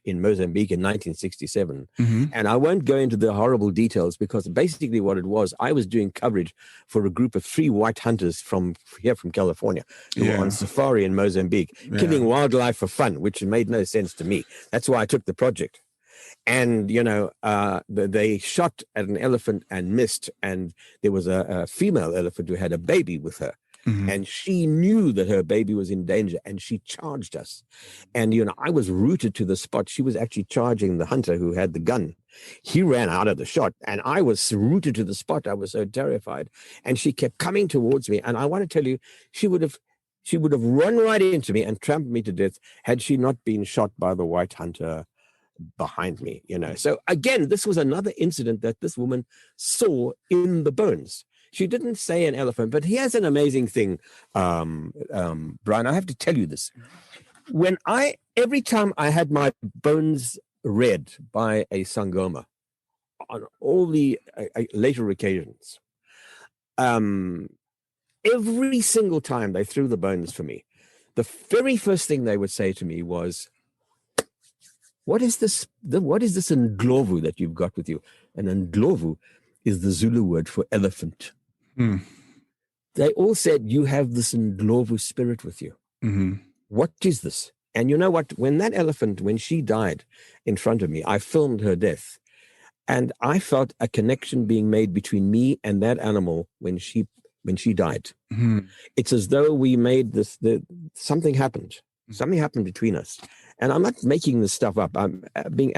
Mozambique in 1967. And I won't go into the horrible details, because basically what it was, I was doing coverage for a group of 3 white hunters from California who were on safari in Mozambique, killing wildlife for fun, which made no sense to me. That's why I took the project. And, they shot at an elephant and missed. And there was a female elephant who had a baby with her. And she knew that her baby was in danger, and she charged us. And, I was rooted to the spot. She was actually charging the hunter who had the gun. He ran out of the shot, and I was rooted to the spot. I was so terrified. And she kept coming towards me. And I want to tell you, she would have run right into me and trampled me to death had she not been shot by the white hunter behind me, So again, this was another incident that this woman saw in the bones. She didn't say an elephant, but here's an amazing thing, Brian. I have to tell you this. Every time I had my bones read by a sangoma on all the later occasions, every single time they threw the bones for me, the very first thing they would say to me was, what is this ndlovu that you've got with you? And ndlovu is the Zulu word for elephant. They all said, you have this ndlovu spirit with you. What is this? And you know what? When she died in front of me, I filmed her death. And I felt a connection being made between me and that animal when she died. It's as though we made something happened. Something happened between us. And I'm not making this stuff up. I'm being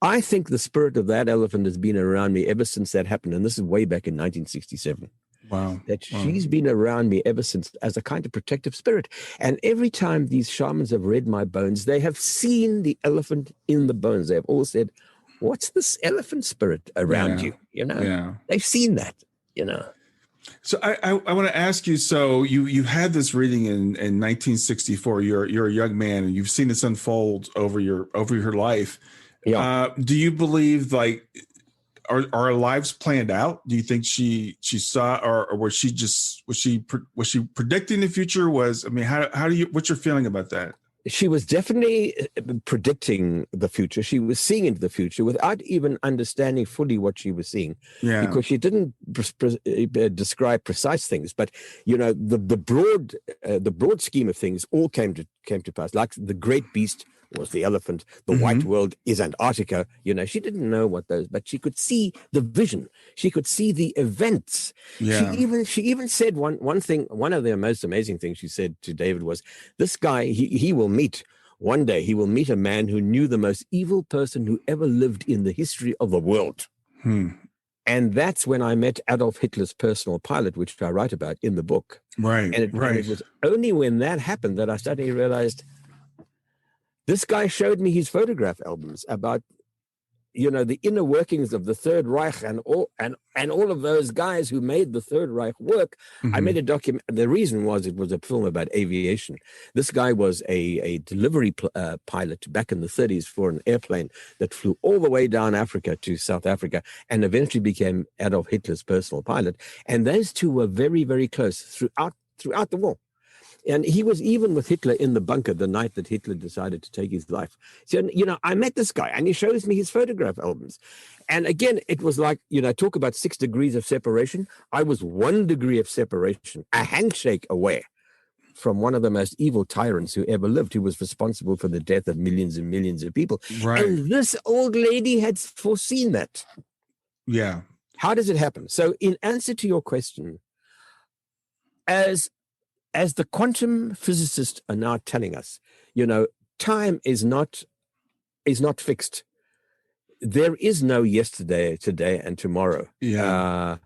I think the spirit of that elephant has been around me ever since that happened. And this is way back in 1967. Wow. She's been around me ever since as a kind of protective spirit. And every time these shamans have read my bones, they have seen the elephant in the bones. They have all said, what's this elephant spirit around you? They've seen that, So I want to ask you, so you had this reading in 1964, you're a young man, and you've seen this unfold over your life. Do you believe, like, are our lives planned out? Do you think she saw, or was she predicting the future? What's your feeling about that? She was definitely predicting the future. She was seeing into the future without even understanding fully what she was seeing, because she didn't describe precise things. But the broad scheme of things all came to pass. Like the great beast was the elephant. The white world is Antarctica. She didn't know what those, but she could see the vision. She could see the events. She even said one thing. One of the most amazing things she said to David was, this guy, he will meet one day. He will meet a man who knew the most evil person who ever lived in the history of the world. And that's when I met Adolf Hitler's personal pilot, which I write about in the book. Right. And it was only when that happened that I suddenly realized, This guy showed me his photograph albums about, the inner workings of the Third Reich and all of those guys who made the Third Reich work. I made a document. The reason was it was a film about aviation. This guy was a delivery pilot back in the 30s for an airplane that flew all the way down Africa to South Africa and eventually became Adolf Hitler's personal pilot. And those two were very, very close throughout the war. And he was even with Hitler in the bunker the night that Hitler decided to take his life. So, I met this guy and he shows me his photograph albums. And again, it was like, talk about 6 degrees of separation. I was 1 degree of separation, a handshake away from one of the most evil tyrants who ever lived, who was responsible for the death of millions and millions of people. Right. And this old lady had foreseen that. Yeah. How does it happen? So in answer to your question, as the quantum physicists are now telling us, time is not fixed. There is no yesterday, today, and tomorrow. Yeah.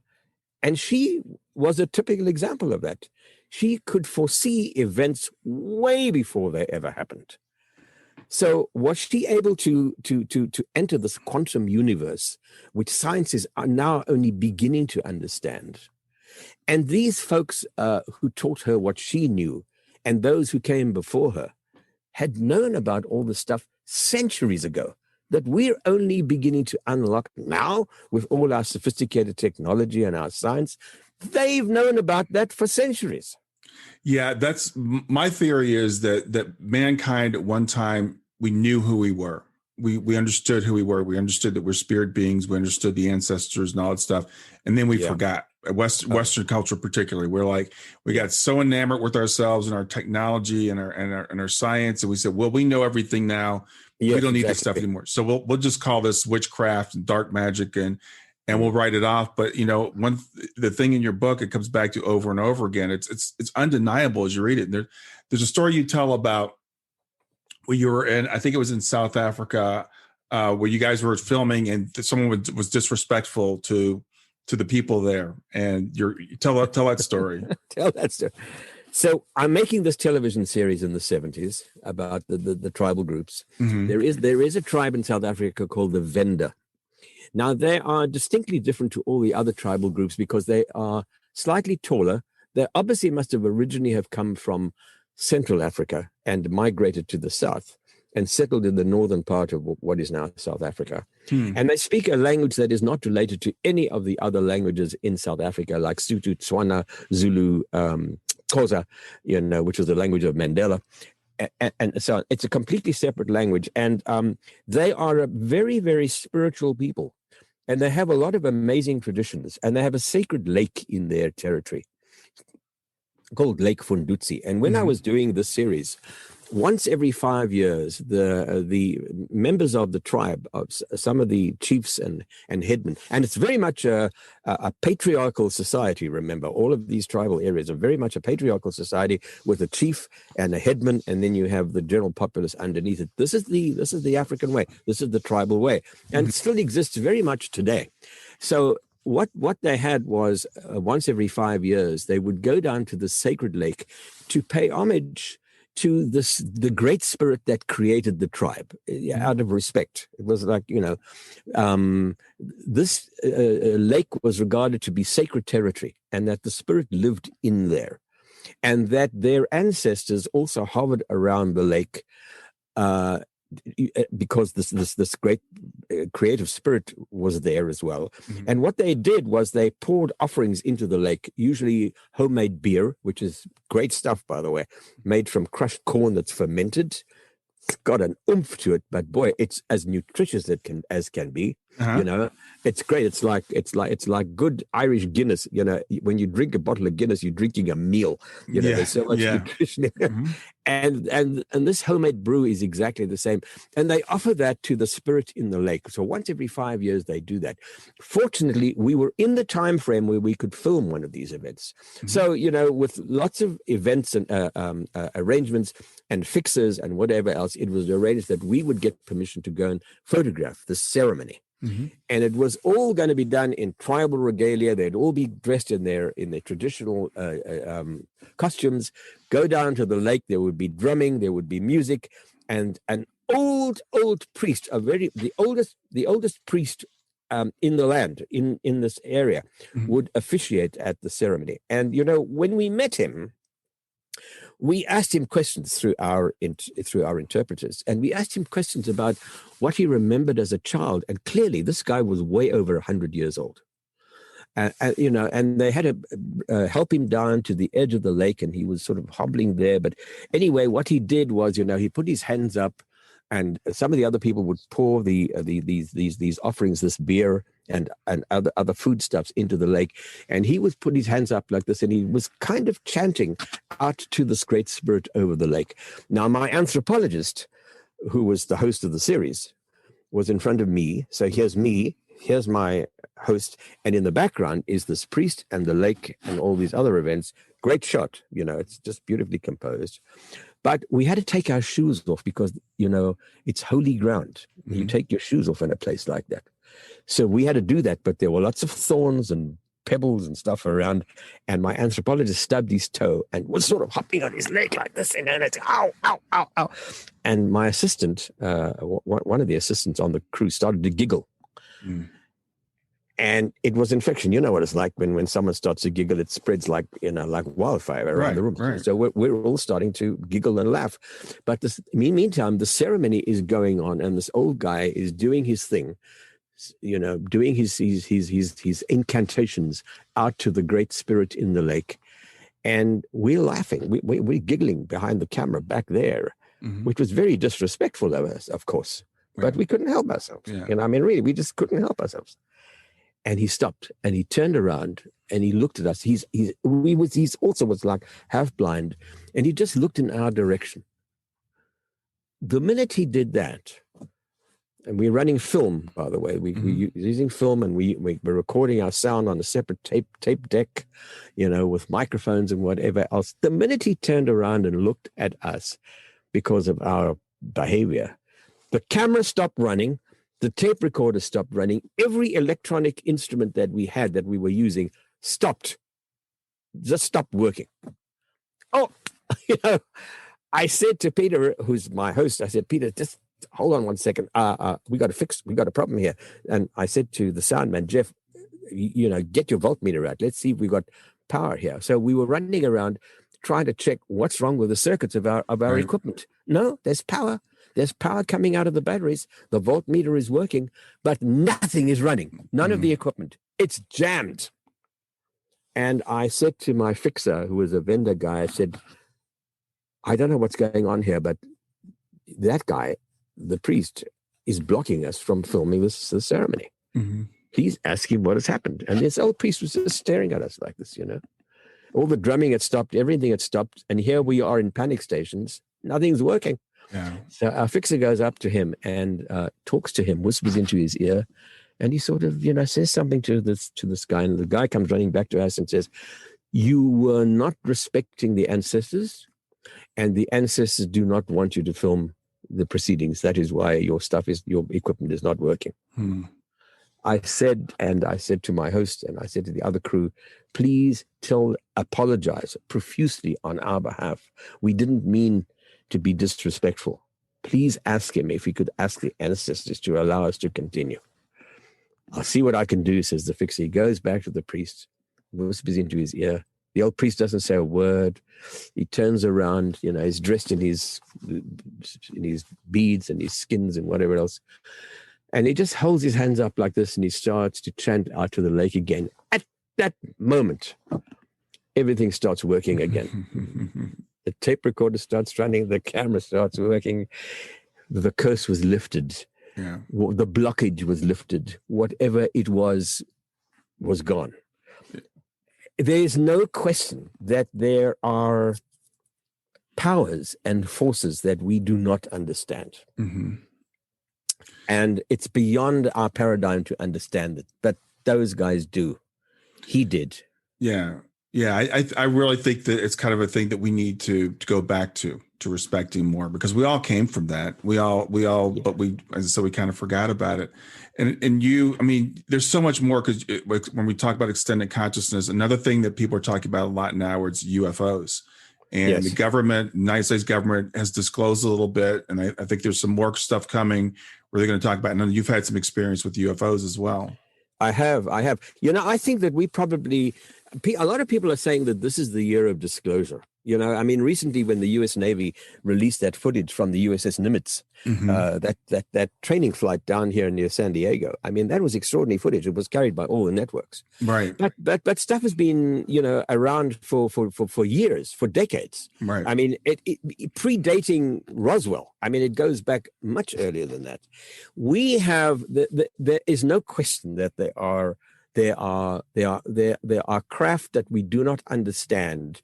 And she was a typical example of that. She could foresee events way before they ever happened. So was she able to enter this quantum universe, which scientists are now only beginning to understand? And these folks who taught her what she knew, and those who came before her, had known about all this stuff centuries ago that we're only beginning to unlock now with all our sophisticated technology and our science. They've known about that for centuries. Yeah, that's my theory, is that mankind at one time, we knew who we were. We understood who we were. We understood that we're spirit beings. We understood the ancestors and all that stuff. And then we forgot. Western culture particularly, we got so enamored with ourselves and our technology and our science, and we said, well, we know everything now. Yes, we don't need this stuff anymore. So we'll just call this witchcraft and dark magic, and we'll write it off. But the thing in your book, it comes back to over and over again. It's undeniable as you read it. There's a story you tell about where you were in, I think it was in South Africa, where you guys were filming and someone was disrespectful to the people there, and tell that story. Tell that story. So I'm making this television series in the 70s about the tribal groups. Mm-hmm. There is a tribe in South Africa called the Venda. Now they are distinctly different to all the other tribal groups because they are slightly taller. They obviously must have originally have come from Central Africa and migrated to the south and settled in the northern part of what is now South Africa. And they speak a language that is not related to any of the other languages in South Africa, like Sotho, Tswana, Zulu, Xhosa, which is the language of Mandela. And so it's a completely separate language. And they are a very, very spiritual people. And they have a lot of amazing traditions. And they have a sacred lake in their territory called Lake Fundutsi. And when I was doing this series, once every 5 years, the members of the tribe, of some of the chiefs and headmen, and it's very much a patriarchal society. Remember, all of these tribal areas are very much a patriarchal society with a chief and a headman, and then you have the general populace underneath it. This is the African way. This is the tribal way, and it still exists very much today. So what they had was once every 5 years, they would go down to the sacred lake to pay homage to the great spirit that created the tribe, out of respect. It was like, this lake was regarded to be sacred territory, and that the spirit lived in there, and that their ancestors also hovered around the lake because this great creative spirit was there as well. And what they did was they poured offerings into the lake, usually homemade beer, which is great stuff, by the way, made from crushed corn that's fermented. It's got an oomph to it, but boy, it's as nutritious as can be. It's great. It's like good Irish Guinness. When you drink a bottle of Guinness, you're drinking a meal. There's so much nutrition in it. And this homemade brew is exactly the same. And they offer that to the spirit in the lake. So once every 5 years, they do that. Fortunately, we were in the time frame where we could film one of these events. So, with lots of events and arrangements and fixers and whatever else, it was arranged that we would get permission to go and photograph the ceremony. And it was all going to be done in tribal regalia. They'd all be dressed in their traditional costumes, go down to the lake. There would be drumming, there would be music, and an old priest, the oldest priest in the land, in this area, would officiate at the ceremony. And when we met him, we asked him questions through our interpreters, and we asked him questions about what he remembered as a child. And clearly, this guy was way over 100 years old. And they had to help him down to the edge of the lake, and he was sort of hobbling there. But anyway, what he did was, he put his hands up, and some of the other people would pour these offerings, this beer and other foodstuffs into the lake, and he would put his hands up like this, and he was kind of chanting out to this great spirit over the lake. Now, my anthropologist, who was the host of the series, was in front of me. So here's me, here's my host, and in the background is this priest and the lake and all these other events. Great shot, it's just beautifully composed. But we had to take our shoes off because, it's holy ground. You take your shoes off in a place like that. So we had to do that, but there were lots of thorns and pebbles and stuff around. And my anthropologist stubbed his toe and was sort of hopping on his leg like this. And it's ow, ow, ow, ow. And my assistant, one of the assistants on the crew, started to giggle. And it was infection. You know what it's like when someone starts to giggle, it spreads like wildfire around the room. Right. So we're all starting to giggle and laugh. But meantime, the ceremony is going on, and this old guy is doing his thing, doing his incantations out to the great spirit in the lake. And we're laughing. We're giggling behind the camera back there, which was very disrespectful of us, of course. But we couldn't help ourselves. Yeah. Really, we just couldn't help ourselves. And he stopped and he turned around and he looked at us. He's also was like half blind, and he just looked in our direction. The minute he did that, and we're running film, by the way, we're using film, and we're recording our sound on a separate tape deck, with microphones and whatever else. The minute he turned around and looked at us because of our behavior, the camera stopped running. The tape recorder stopped running. Every electronic instrument that we were using, just stopped working. Oh, I said to Peter, who's my host, I said, Peter, just hold on one second. We got a problem here. And I said to the sound man, Jeff, get your voltmeter out. Let's see if we got power here. So we were running around trying to check what's wrong with the circuits of our equipment. No, there's power. There's power coming out of the batteries. The voltmeter is working, but nothing is running. None of the equipment. It's jammed. And I said to my fixer, who was a vendor guy, I said, I don't know what's going on here, but that guy, the priest, is blocking us from filming the ceremony. He's asking what has happened. And this old priest was just staring at us like this, All the drumming had stopped, everything had stopped. And here we are in panic stations. Nothing's working. Yeah. So our fixer goes up to him and talks to him, whispers into his ear, and he sort of, says something to this guy. And the guy comes running back to us and says, "You were not respecting the ancestors, and the ancestors do not want you to film the proceedings. That is why your equipment is not working." I said to my host, and I said to the other crew, please apologize profusely on our behalf. We didn't mean to be disrespectful. Please ask him if he could ask the ancestors to allow us to continue. I'll see what I can do, says the fixer. He goes back to the priest, whispers into his ear. The old priest doesn't say a word. He turns around, he's dressed in his beads and his skins and whatever else. And he just holds his hands up like this, and he starts to chant out to the lake again. At that moment, everything starts working again. The tape recorder starts running, the camera starts working, the curse was lifted, the blockage was lifted, whatever it was gone. There is no question that there are powers and forces that we do not understand. And it's beyond our paradigm to understand it, but those guys do. He did. Yeah. I really think that it's kind of a thing that we need to go back to respecting more, because we all came from that. We all, but we, as I said, we kind of forgot about it. And there's so much more, because when we talk about extended consciousness, another thing that people are talking about a lot now is UFOs. And the government, United States government, has disclosed a little bit. And I think there's some more stuff coming where they're going to talk about. And you've had some experience with UFOs as well. I have. I think that we probably, a lot of people are saying that this is the year of disclosure. I mean, recently when the U.S. Navy released that footage from the USS Nimitz, that training flight down here near San Diego, I mean, that was extraordinary footage. It was carried by all the networks. Right. But stuff has been, around for years, for decades. Right. I mean, it predating Roswell. I mean, it goes back much earlier than that. We have, there is no question that there are craft that we do not understand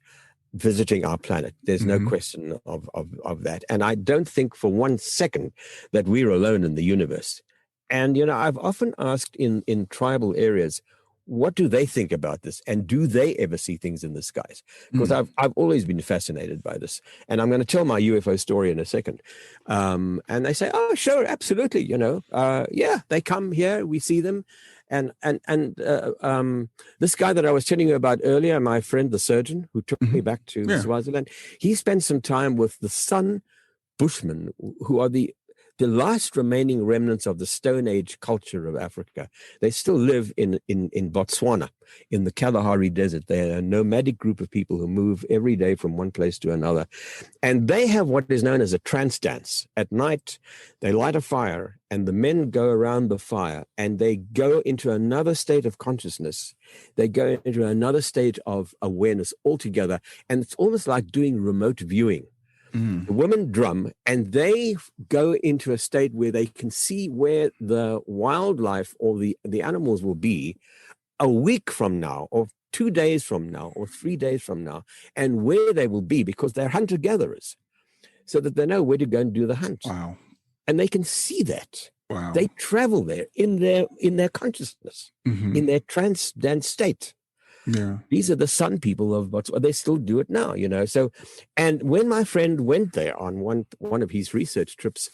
visiting our planet. There's no question of that. And I don't think for 1 second that we're alone in the universe. And, I've often asked in tribal areas, what do they think about this? And do they ever see things in the skies? Because I've always been fascinated by this. And I'm going to tell my UFO story in a second. And they say, oh, sure, absolutely. Yeah, they come here, we see them. And this guy that I was telling you about earlier, my friend, the surgeon who took me back to Swaziland, he spent some time with the San Bushmen, who are the last remaining remnants of the Stone Age culture of Africa. They still live in Botswana, in the Kalahari Desert. They're a nomadic group of people who move every day from one place to another. And they have what is known as a trance dance. At night, they light a fire, and the men go around the fire, and they go into another state of consciousness. They go into another state of awareness altogether. And it's almost like doing remote viewing. The women drum, and they go into a state where they can see where the wildlife or the animals will be a week from now, or 2 days from now, or 3 days from now, and where they will be, because they're hunter-gatherers, so that they know where to go and do the hunt. Wow. And they can see that. Wow. They travel there in their consciousness, in their trance-dance state. Yeah. These are the sun people of Botswana. They still do it now, So, and when my friend went there on one of his research trips,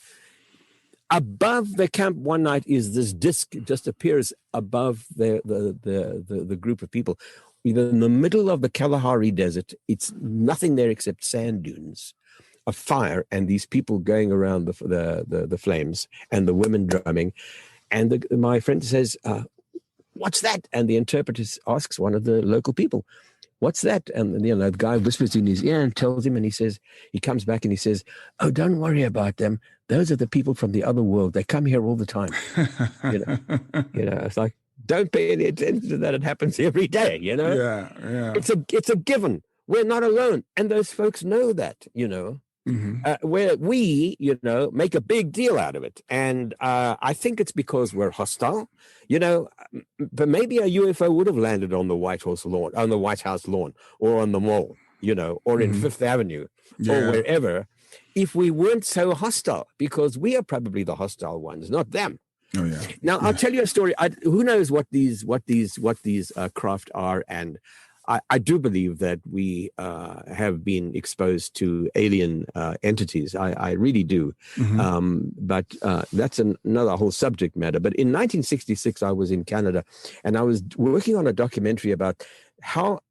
above the camp one night is this disc just appears above the group of people. In the middle of the Kalahari Desert, it's nothing there except sand dunes, a fire, and these people going around the flames, and the women drumming. And my friend says, what's that? And the interpreter asks one of the local people, what's that? And the guy whispers in his ear and tells him, and he comes back and he says, oh, don't worry about them. Those are the people from the other world. They come here all the time. It's like, don't pay any attention to that. It happens every day, Yeah. It's a given. We're not alone. And those folks know that, where we, make a big deal out of it. And I think it's because we're hostile, but maybe a UFO would have landed on the White House lawn, or on the mall, or in Fifth Avenue, or wherever, if we weren't so hostile, because we are probably the hostile ones, not them. Oh yeah. Now I'll tell you a story. Who knows what these craft are, and I do believe that we have been exposed to alien entities. I really do. But that's another whole subject matter. But in 1966, I was in Canada, and I was working on a documentary about how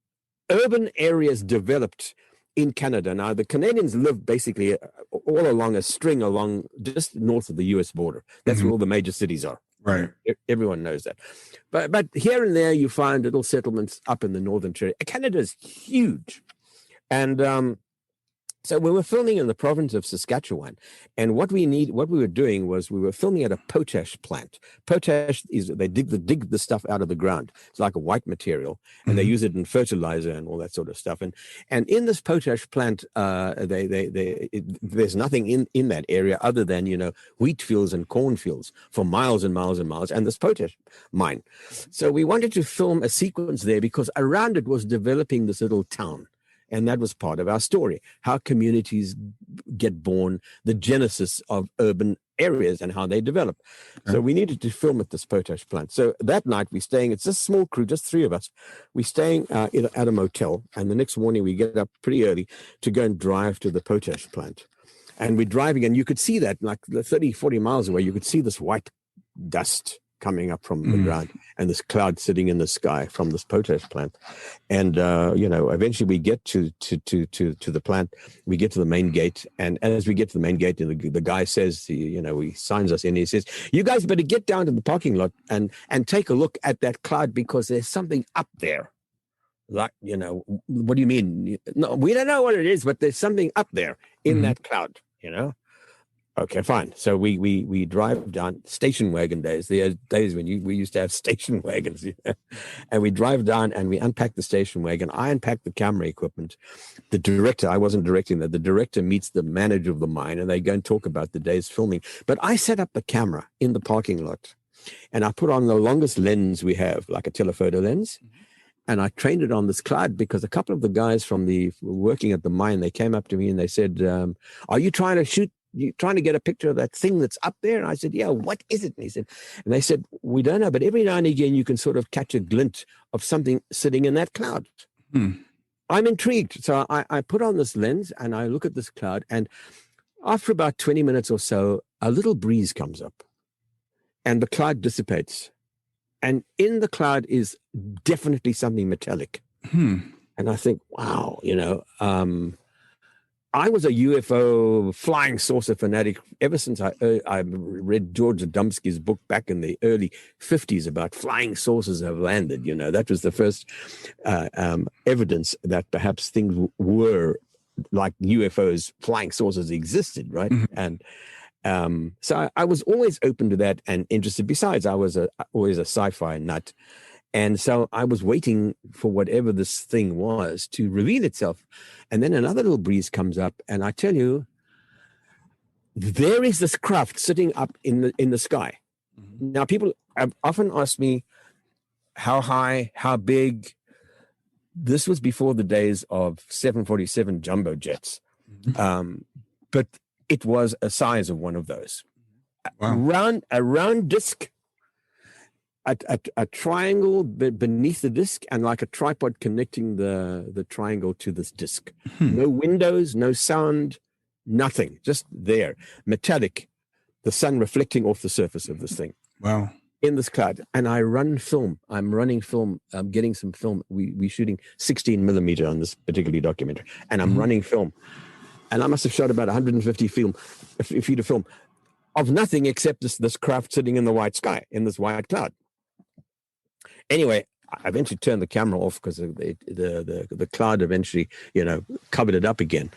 urban areas developed in Canada. Now, the Canadians live basically all along a string along just north of the U.S. border. That's where all the major cities are. Right. Everyone knows that. But here and there you find little settlements up in the northern territory. Canada is huge. And so we were filming in the province of Saskatchewan. And what we were doing was we were filming at a potash plant. Potash is, they dig the stuff out of the ground. It's like a white material, and they use it in fertilizer and all that sort of stuff. And in this potash plant, there's nothing in that area other than, wheat fields and corn fields for miles and miles and miles, and this potash mine. So we wanted to film a sequence there because around it was developing this little town. And that was part of our story, how communities get born, the genesis of urban areas and how they develop. So we needed to film at this potash plant. So that night we're staying, it's a small crew, just three of us. We're staying at a motel. And the next morning we get up pretty early to go and drive to the potash plant. And we're driving, and you could see that like 30, 40 miles away, you could see this white dust coming up from the ground, and this cloud sitting in the sky from this potash plant. And eventually we get to the plant. We get to the main gate, and as we get to the main gate, the guy says, he signs us in. He says, "You guys better get down to the parking lot and take a look at that cloud, because there's something up there." Like, what do you mean? No, we don't know what it is, but there's something up there in that cloud. Okay, fine. So we drive down, station wagon days. There are days when we used to have station wagons, and we drive down and we unpack the station wagon. I unpack the camera equipment. The director, I wasn't directing that. The director meets the manager of the mine, and they go and talk about the day's filming. But I set up the camera in the parking lot, and I put on the longest lens we have, like a telephoto lens. And I trained it on this cloud, because a couple of the guys from working at the mine, they came up to me and they said, "Are you trying to shoot? You trying to get a picture of that thing that's up there?" And I said, "Yeah, what is it?" And they said, "We don't know, but every now and again you can sort of catch a glint of something sitting in that cloud." I'm intrigued. So I put on this lens and I look at this cloud, and after about 20 minutes or so, a little breeze comes up and the cloud dissipates. And in the cloud is definitely something metallic. And I think, wow, I was a UFO flying saucer fanatic ever since I read George Adamski's book back in the early 50s about flying saucers have landed. That was the first evidence that perhaps things were like UFOs, flying saucers existed, right? And so I was always open to that and interested. Besides, I was always a sci-fi nut. And so I was waiting for whatever this thing was to reveal itself. And then another little breeze comes up, and I tell you, there is this craft sitting up in the sky. Now, people have often asked me, how high, how big? This was before the days of 747 jumbo jets. But it was a size of one of those. Wow. A round disc, a triangle beneath the disc, and like a tripod connecting the triangle to this disc. No windows, no sound, nothing, just there. Metallic, the sun reflecting off the surface of this thing. Wow. In this cloud. And I run film. I'm running film. I'm getting some film. We're shooting 16 millimeter on this particular documentary. And I'm running film. And I must have shot about 150 feet of film of nothing except this craft sitting in the white sky, in this white cloud. Anyway, I eventually turned the camera off because the cloud eventually, covered it up again.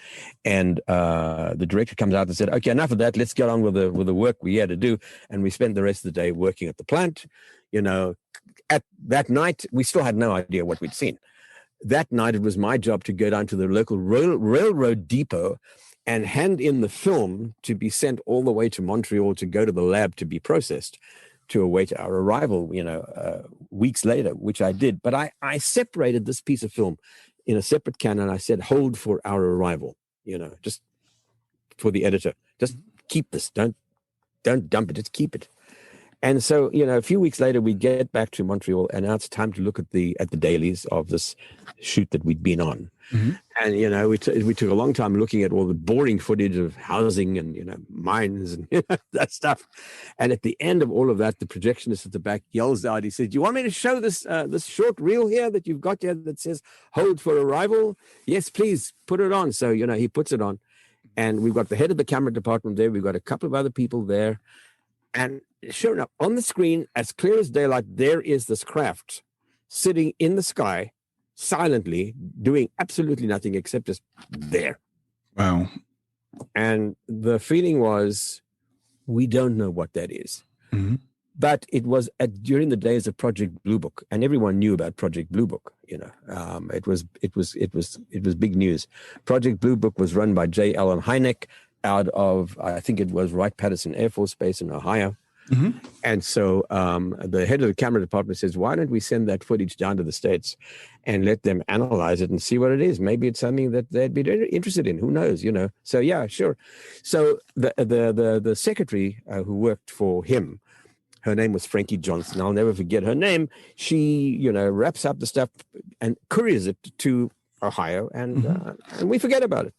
And the director comes out and said, "Okay, enough of that. Let's get on with the work we had to do." And we spent the rest of the day working at the plant. At that night, we still had no idea what we'd seen. That night, it was my job to go down to the local railroad depot and hand in the film to be sent all the way to Montreal to go to the lab to be processed, to await our arrival, weeks later, which I did. But I separated this piece of film in a separate can, and I said, "Hold for our arrival," just for the editor. Just keep this. Don't dump it. Just keep it. And so, a few weeks later, we get back to Montreal, and now it's time to look at the dailies of this shoot that we'd been on. And, we took a long time looking at all the boring footage of housing and, mines and that stuff. And at the end of all of that, the projectionist at the back yells out, he says, "Do you want me to show this short reel here that you've got here that says hold for arrival?" "Yes, please, put it on." So, he puts it on. And we've got the head of the camera department there. We've got a couple of other people there. And sure enough, on the screen, as clear as daylight, there is this craft sitting in the sky, silently, doing absolutely nothing except just there. Wow. And the feeling was, we don't know what that is. But it was during the days of Project Blue Book, and everyone knew about Project Blue Book. It was big news. Project Blue Book was run by J. Allen Hynek out of, I think it was Wright-Patterson Air Force Base in Ohio. And so the head of the camera department says, "Why don't we send that footage down to the States and let them analyze it and see what it is? Maybe it's something that they'd be interested in. Who knows, So yeah, sure. So the secretary who worked for him, her name was Frankie Johnson. I'll never forget her name. She, wraps up the stuff and couriers it to Ohio, and we forget about it.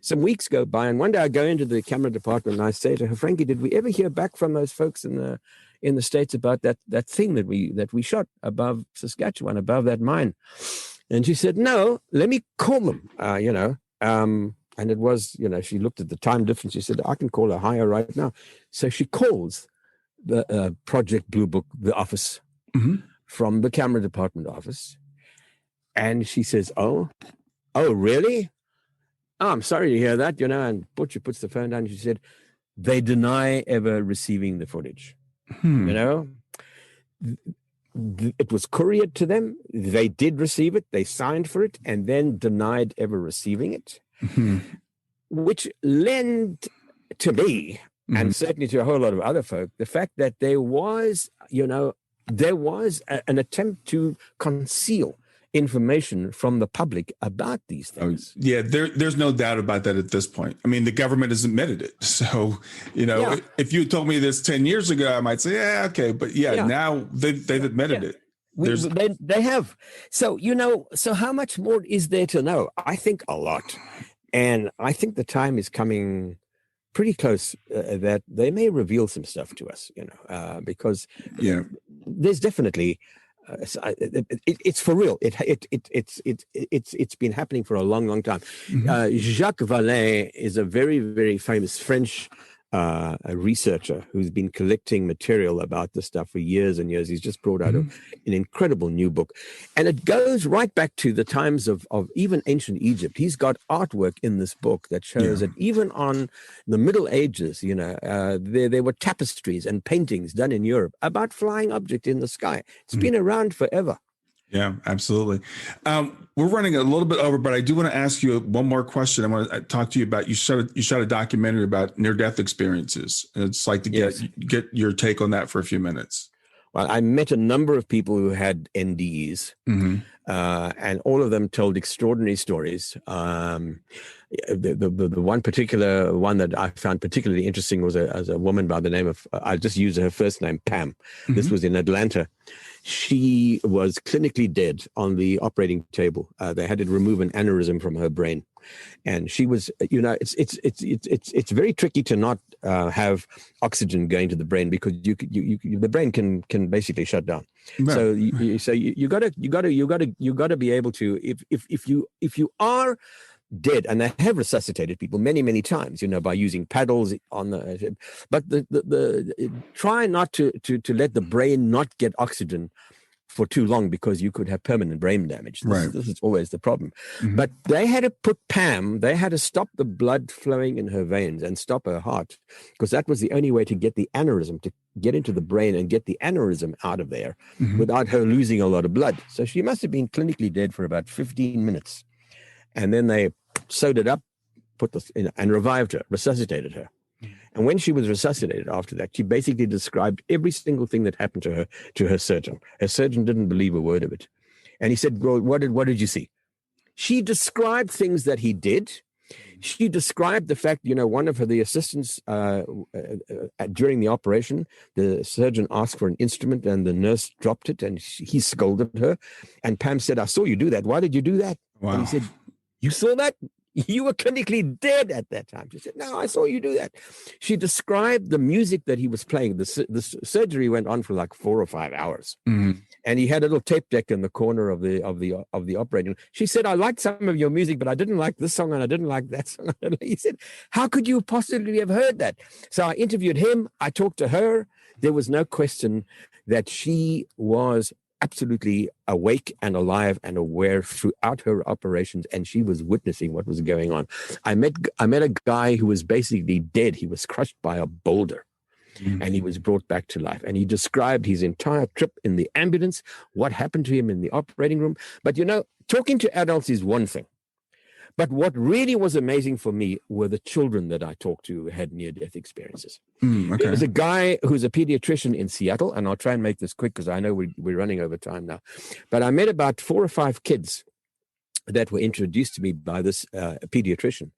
Some weeks go by, and one day I go into the camera department and I say to her, "Frankie, did we ever hear back from those folks in in the States about that thing that we shot above Saskatchewan, above that mine. And she said, no, let me call them, and it was, she looked at the time difference. She said, I can call her higher right now. So she calls the Project Blue Book, the office, from the camera department office. And she says, oh, really? Oh, I'm sorry to hear that, and Butcher puts the phone down. And she said, they deny ever receiving the footage. It was couriered to them. They did receive it. They signed for it and then denied ever receiving it, which lent to me, and certainly to a whole lot of other folk, the fact that there was an attempt to conceal information from the public about these things. There's no doubt about that at this point. I mean, the government has admitted it. So, if you told me this 10 years ago, I might say, yeah, okay. But now they've admitted it. They have. So, so how much more is there to know? I think a lot. And I think the time is coming pretty close that they may reveal some stuff to us, because there's definitely... it's for real. It's been happening for a long time. Jacques Vallée is a very, very famous French researcher who's been collecting material about this stuff for years and years. He's just brought out an incredible new book, and it goes right back to the times of even ancient Egypt. He's got artwork in this book that shows that even on the Middle Ages, there were tapestries and paintings done in Europe about flying objects in the sky. It's been around forever. Yeah, absolutely. We're running a little bit over, but I do want to ask you one more question. I want to talk to you about, you shot a documentary about near-death experiences. And it's like to get your take on that for a few minutes. Well, I met a number of people who had NDEs, and all of them told extraordinary stories. The one particular one that I found particularly interesting was a woman by the name of, I'll just use her first name, Pam. This was in Atlanta. She was clinically dead on the operating table. They had to remove an aneurysm from her brain. And she was, it's very tricky to not have oxygen going to the brain, because the brain can basically shut down. Right. So you gotta be able to, if you are dead, and they have resuscitated people many times, by using paddles on the, but the try not to let the brain not get oxygen for too long, because you could have permanent brain damage. This is always the problem. But they had to put Pam, they had to stop the blood flowing in her veins and stop her heart, because that was the only way to get the aneurysm to get into the brain and get the aneurysm out of there without her losing a lot of blood. So she must have been clinically dead for about 15 minutes. And then they sewed it up, put this in, and revived her, resuscitated her. And when she was resuscitated after that, she basically described every single thing that happened to her surgeon. Her surgeon didn't believe a word of it. And he said, well, what did you see? She described things that he did. She described the fact, one of the assistants during the operation, the surgeon asked for an instrument and the nurse dropped it, and he scolded her. And Pam said, I saw you do that. Why did you do that? Wow. And he said, you saw that? You were clinically dead at that time. She said, no, I saw you do that. She described the music that he was playing. The surgery went on for like 4 or 5 hours. And he had a little tape deck in the corner of the operating. She said, I liked some of your music, but I didn't like this song and I didn't like that song. He said, how could you possibly have heard that? So I interviewed him. I talked to her. There was no question that she was absolutely awake and alive and aware throughout her operations, and she was witnessing what was going on. I met a guy who was basically dead. He was crushed by a boulder, and he was brought back to life. And he described his entire trip in the ambulance, what happened to him in the operating room. But talking to adults is one thing. But what really was amazing for me were the children that I talked to who had near-death experiences. Okay. There's a guy who's a pediatrician in Seattle, and I'll try and make this quick because I know we're running over time now. But I met about 4 or 5 kids that were introduced to me by this pediatrician.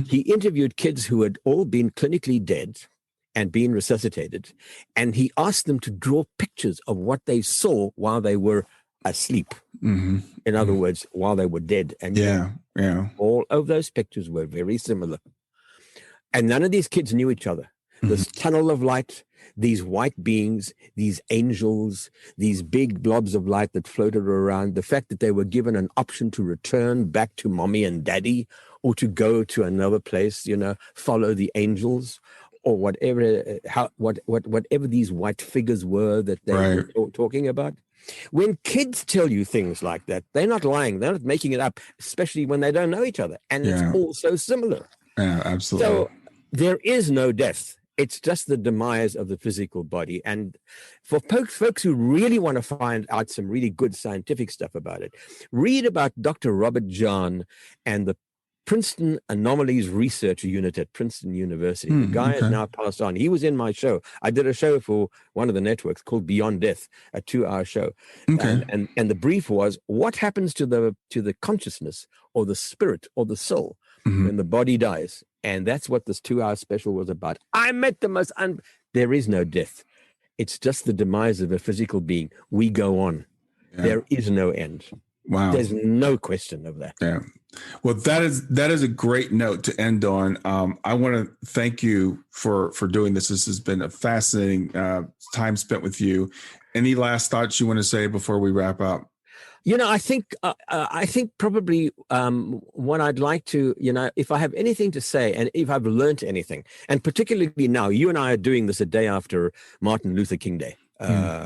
He interviewed kids who had all been clinically dead and been resuscitated, and he asked them to draw pictures of what they saw while they were asleep. In other words, while they were dead. And all of those pictures were very similar. And none of these kids knew each other. This tunnel of light, these white beings, these angels, these big blobs of light that floated around, the fact that they were given an option to return back to mommy and daddy or to go to another place, follow the angels or whatever, whatever these white figures were that they were talking about. When kids tell you things like that, they're not lying. They're not making it up, especially when they don't know each other. And it's all so similar. Yeah, absolutely. So there is no death. It's just the demise of the physical body. And for folks who really want to find out some really good scientific stuff about it, read about Dr. Robert John and the Princeton Anomalies Research Unit at Princeton University. The guy has now passed on. He was in my show. I did a show for one of the networks called Beyond Death, a 2-hour show. And the brief was, what happens to the consciousness or the spirit or the soul when the body dies? And that's what this 2-hour special was about. I met the most... there is no death. It's just the demise of a physical being. We go on. Yeah. There is no end. Wow. There's no question of that. Yeah. Well, that is a great note to end on. I want to thank you for doing this. This has been a fascinating time spent with you. Any last thoughts you want to say before we wrap up? I think probably what I'd like to, if I have anything to say and if I've learned anything, and particularly now, you and I are doing this a day after Martin Luther King Day,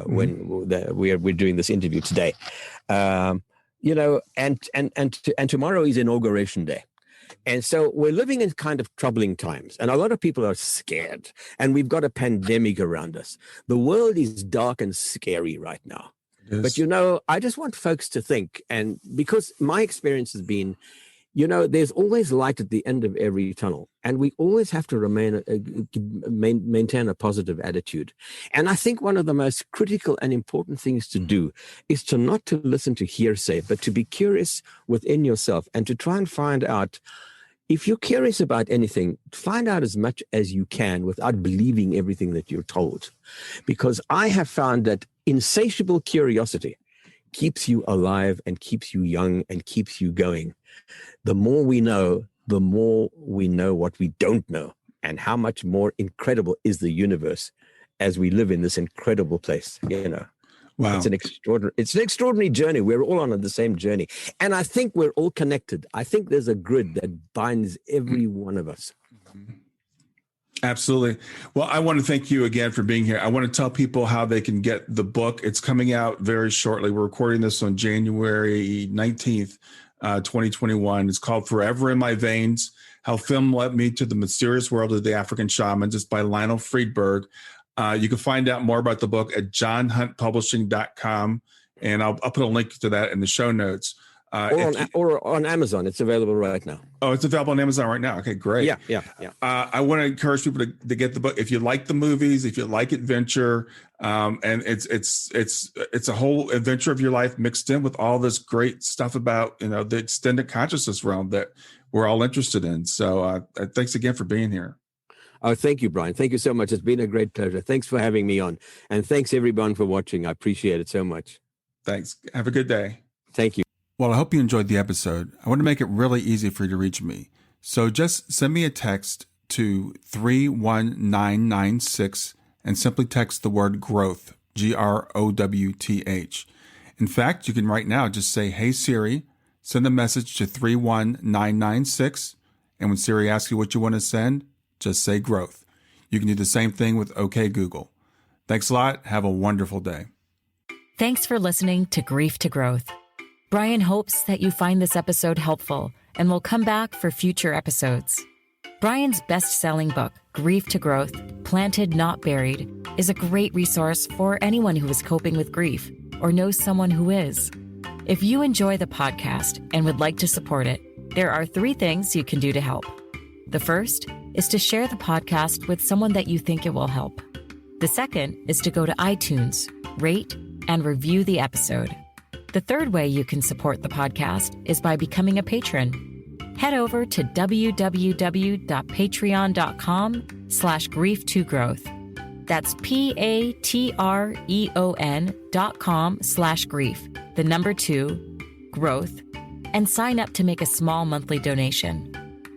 when we're doing this interview today. And tomorrow is Inauguration Day. And so we're living in kind of troubling times, and a lot of people are scared, and we've got a pandemic around us. The world is dark and scary right now. Yes. But, I just want folks to think, and because my experience has been, there's always light at the end of every tunnel, and we always have to maintain a positive attitude. And I think one of the most critical and important things to do is to not to listen to hearsay, but to be curious within yourself and to try and find out, if you're curious about anything, find out as much as you can without believing everything that you're told. Because I have found that insatiable curiosity keeps you alive and keeps you young and keeps you going. The more we know what we don't know, and how much more incredible is the universe as we live in this incredible place, Wow. It's an extraordinary journey. We're all on the same journey. And I think we're all connected. I think there's a grid that binds every one of us. Absolutely. Well, I want to thank you again for being here. I want to tell people how they can get the book. It's coming out very shortly. We're recording this on January 19th, 2021. It's called Forever in My Veins, How Film Led Me to the Mysterious World of the African Shamans. It's by Lionel Friedberg. You can find out more about the book at johnhuntpublishing.com, and I'll put a link to that in the show notes. Or on Amazon. It's available right now. Oh, it's available on Amazon right now. Okay, great. Yeah. I want to encourage people to get the book. If you like the movies, if you like adventure, and it's a whole adventure of your life mixed in with all this great stuff about, the extended consciousness realm that we're all interested in. So thanks again for being here. Oh, thank you, Brian. Thank you so much. It's been a great pleasure. Thanks for having me on. And thanks everyone for watching. I appreciate it so much. Thanks. Have a good day. Thank you. Well, I hope you enjoyed the episode. I want to make it really easy for you to reach me. So just send me a text to 31996 and simply text the word growth, GROWTH. In fact, you can right now just say, "Hey Siri," send a message to 31996. And when Siri asks you what you want to send, just say growth. You can do the same thing with OK Google. Thanks a lot. Have a wonderful day. Thanks for listening to Grief to Growth. Brian hopes that you find this episode helpful and will come back for future episodes. Brian's best-selling book, Grief to Growth, Planted Not Buried, is a great resource for anyone who is coping with grief or knows someone who is. If you enjoy the podcast and would like to support it, there are 3 things you can do to help. The first is to share the podcast with someone that you think it will help. The second is to go to iTunes, rate, and review the episode. The third way you can support the podcast is by becoming a patron. Head over to www.patreon.com/grief2growth. That's patreon.com/grief, the number 2, growth, and sign up to make a small monthly donation.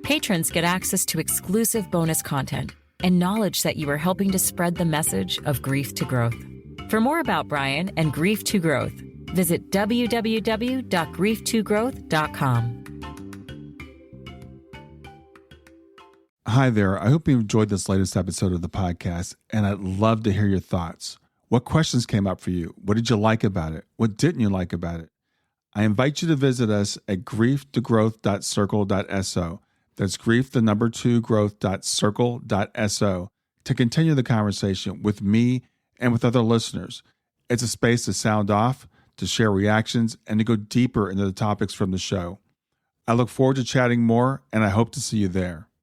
Patrons get access to exclusive bonus content, and knowledge that you are helping to spread the message of grief to growth. For more about Brian and Grief to Growth, visit www.grieftogrowth.com. Hi there. I hope you enjoyed this latest episode of the podcast, and I'd love to hear your thoughts. What questions came up for you? What did you like about it? What didn't you like about it? I invite you to visit us at grieftogrowth.circle.so. That's growth2growth.circle.so to continue the conversation with me and with other listeners. It's a space to sound off, to share reactions, and to go deeper into the topics from the show. I look forward to chatting more, and I hope to see you there.